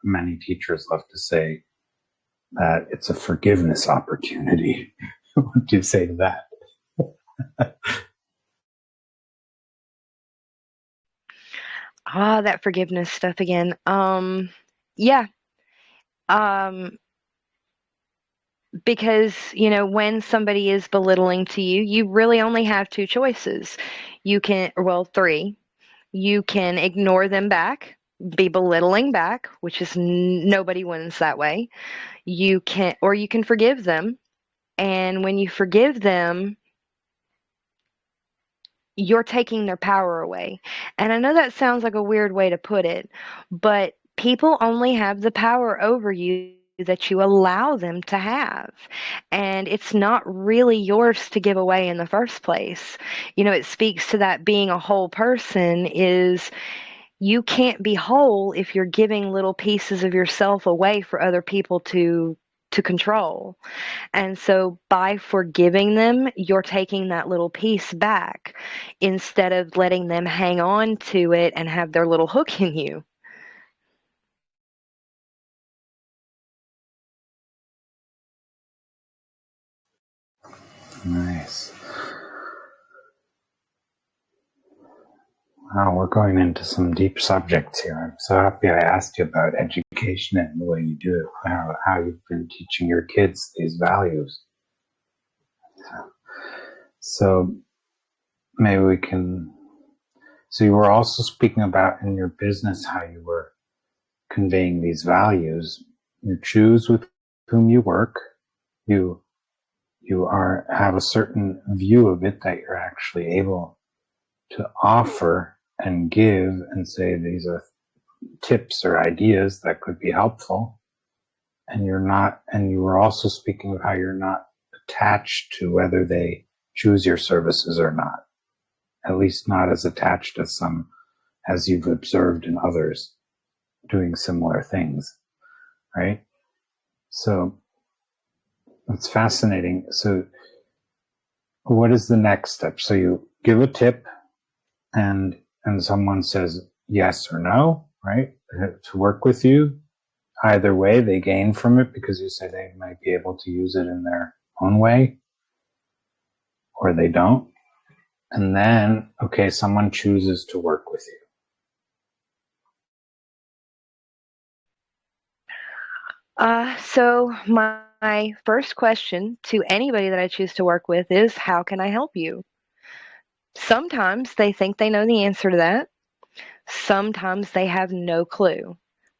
many teachers love to say that it's a forgiveness opportunity. What do you say to that? That forgiveness stuff again. Yeah. Um, because, when somebody is belittling to you, you really only have two choices. Well, three. You can ignore them back, be belittling back, which is nobody wins that way. Or you can forgive them. And when you forgive them, you're taking their power away. And I know that sounds like a weird way to put it, but people only have the power over you that you allow them to have. And it's not really yours to give away in the first place. It speaks to that being a whole person is you can't be whole if you're giving little pieces of yourself away for other people to to control. And so by forgiving them, you're taking that little piece back instead of letting them hang on to it and have their little hook in you. Nice. Wow, we're going into some deep subjects here. I'm so happy I asked you about education and the way you do it, how you've been teaching your kids these values. So maybe we can. So you were also speaking about in your business how you were conveying these values. You choose with whom you work. You have a certain view of it that you're actually able to offer and give and say these are tips or ideas that could be helpful. And you were also speaking of how you're not attached to whether they choose your services or not, at least not as attached as you've observed in others doing similar things, right? So it's fascinating. So what is the next step? So you give a tip and someone says yes or no, right? To work with you. Either way, they gain from it because you say they might be able to use it in their own way or they don't. And then, okay, someone chooses to work with you. So my first question to anybody that I choose to work with is, how can I help you? Sometimes they think they know the answer to that. Sometimes they have no clue.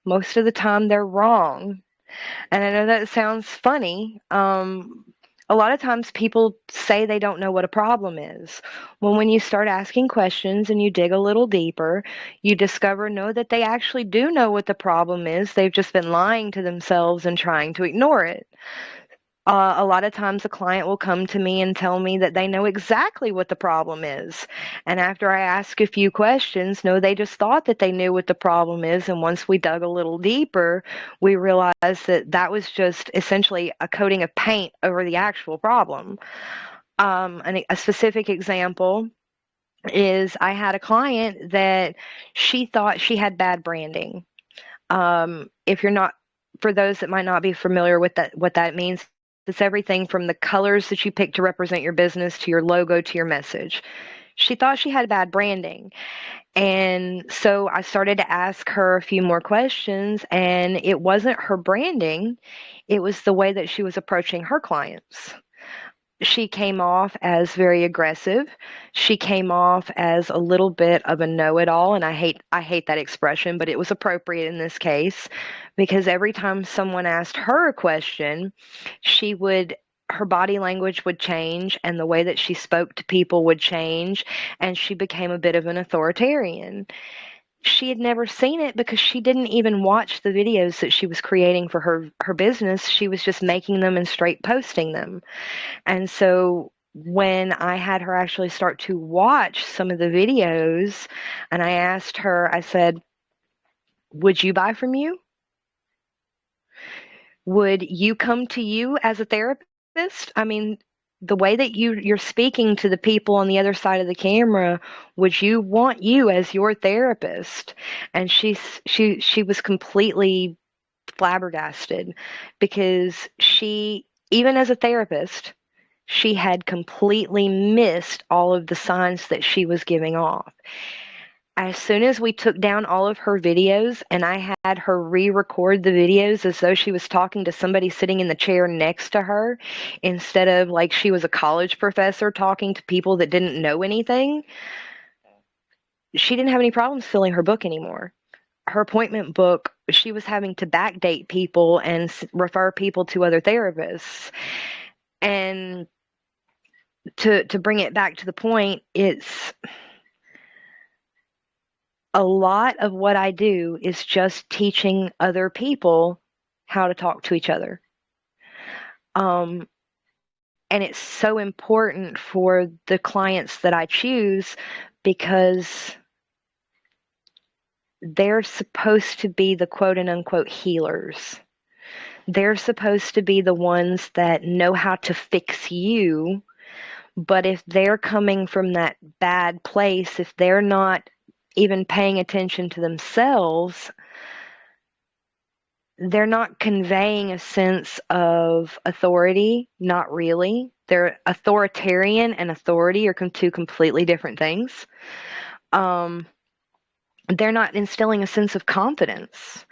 Most of the time they're wrong. And I know that sounds funny. A lot of times people say they don't know what a problem is. Well, when you start asking questions and you dig a little deeper, you discover no, that they actually do know what the problem is. They've just been lying to themselves and trying to ignore it. A lot of times a client will come to me and tell me that they know exactly what the problem is. And after I ask a few questions, no, they just thought that they knew what the problem is. And once we dug a little deeper, we realized that that was just essentially a coating of paint over the actual problem. A specific example is I had a client that she thought she had bad branding. If you're not, for those that might not be familiar with that, what that means, it's everything from the colors that you pick to represent your business to your logo to your message. She thought she had bad branding. And so I started to ask her a few more questions, and it wasn't her branding, it was the way that she was approaching her clients. She came off as very aggressive. She came off as a little bit of a know-it-all, and I hate that expression, but it was appropriate in this case because every time someone asked her a question, she would her body language would change and the way that she spoke to people would change, and she became a bit of an authoritarian. She had never seen it because she didn't even watch the videos that she was creating for her business. She was just making them and straight posting them. And so when I had her actually start to watch some of the videos, and I asked her, I said, would you buy from you? Would you come to you as a therapist? I mean, the way that you're speaking to the people on the other side of the camera, would you want you as your therapist? And she was completely flabbergasted because she, even as a therapist, she had completely missed all of the signs that she was giving off. As soon as we took down all of her videos and I had her re-record the videos as though she was talking to somebody sitting in the chair next to her, instead of like she was a college professor talking to people that didn't know anything, she didn't have any problems filling her book anymore. Her appointment book, she was having to backdate people and refer people to other therapists. And to bring it back to the point, it's a lot of what I do is just teaching other people how to talk to each other. Um, and it's so important for the clients that I choose because they're supposed to be the quote and unquote healers. They're supposed to be the ones that know how to fix you. But if they're coming from that bad place, if they're not even paying attention to themselves, they're not conveying a sense of authority, not really. They're authoritarian and authority are two completely different things. They're not instilling a sense of confidence.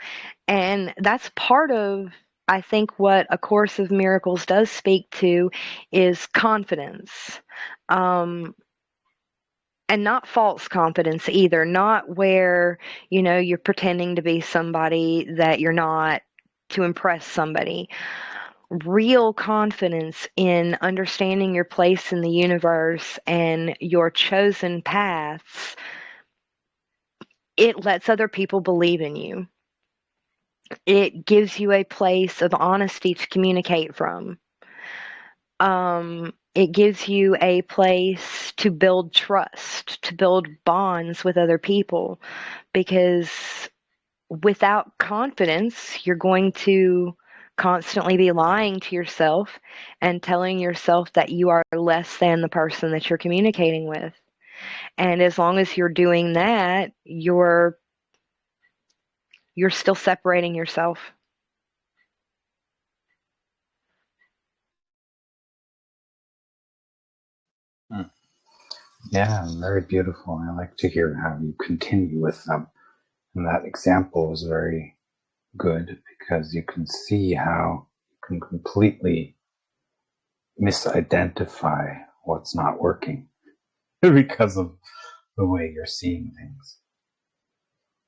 And that's part of, I think, what A Course of Miracles does speak to is confidence. And not false confidence either, not where, you're pretending to be somebody that you're not to impress somebody. Real confidence in understanding your place in the universe and your chosen paths. It lets other people believe in you. It gives you a place of honesty to communicate from. It gives you a place to build trust, to build bonds with other people, because without confidence, you're going to constantly be lying to yourself and telling yourself that you are less than the person that you're communicating with. And as long as you're doing that, you're still separating yourself. Yeah, very beautiful. I like to hear how you continue with them. And that example was very good because you can see how you can completely misidentify what's not working because of the way you're seeing things.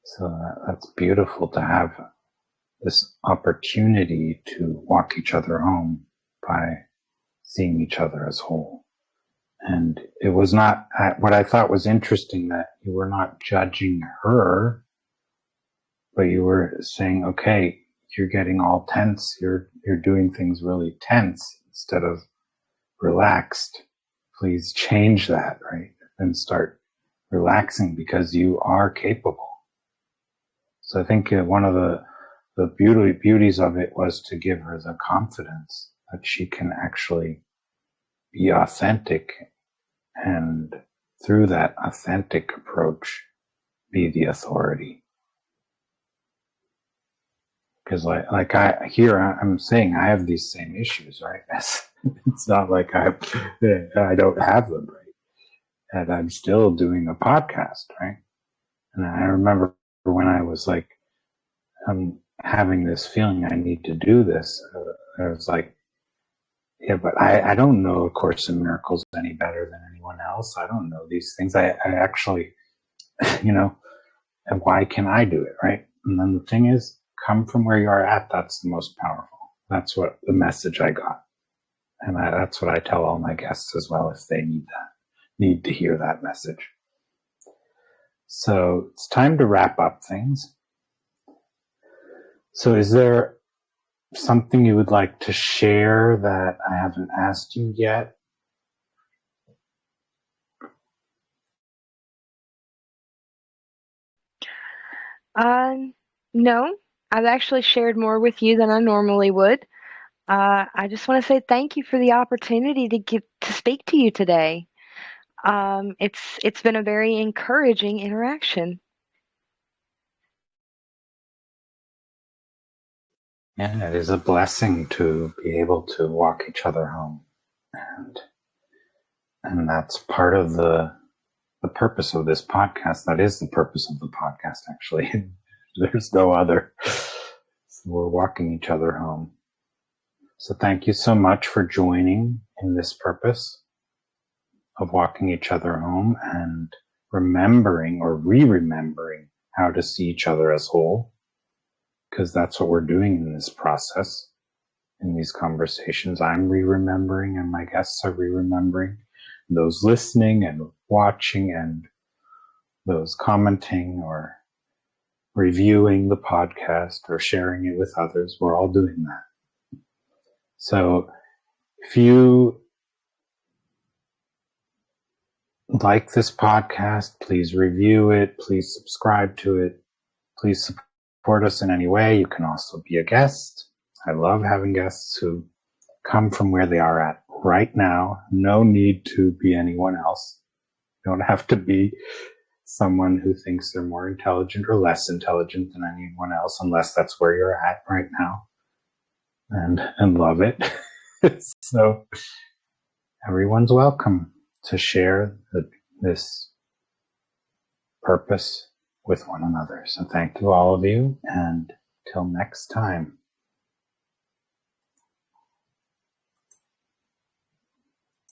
So that's beautiful to have this opportunity to walk each other home by seeing each other as whole. And it was not what I thought was interesting, that you were not judging her, but you were saying, okay, you're getting all tense. You're doing things really tense instead of relaxed. Please change that, right? And start relaxing because you are capable. So I think one of the beauties of it was to give her the confidence that she can actually be authentic, and through that authentic approach, be the authority. Because I'm saying I have these same issues, right? It's not like I don't have them, right? And I'm still doing a podcast, right? And I remember when I was like, I'm having this feeling I need to do this. I was like, yeah, but I don't know A Course in Miracles any better than anyone else. I don't know these things. I actually, and why can I do it, right? And then the thing is, come from where you are at. That's the most powerful. That's what the message I got. And that's what I tell all my guests as well, if they need to hear that message. So it's time to wrap up things. So is there something you would like to share that I haven't asked you yet? No, I've actually shared more with you than I normally would. I just want to say thank you for the opportunity to speak to you today. It's been a very encouraging interaction. Yeah, it is a blessing to be able to walk each other home. And that's part of the purpose of this podcast. That is the purpose of the podcast, actually. There's no other. So we're walking each other home. So thank you so much for joining in this purpose of walking each other home and remembering or re-remembering how to see each other as whole, because that's what we're doing in this process, in these conversations. I'm re-remembering and my guests are re-remembering. Those listening and watching and those commenting or reviewing the podcast or sharing it with others, we're all doing that. So if you like this podcast, please review it, please subscribe to it, please support us in any way. You can also be a guest I love having guests who come from where they are at right now. No need to be anyone else. You don't have to be someone who thinks they're more intelligent or less intelligent than anyone else, unless that's where you're at right now, and love it. So everyone's welcome to share this purpose with one another. So thank you, all of you, and till next time.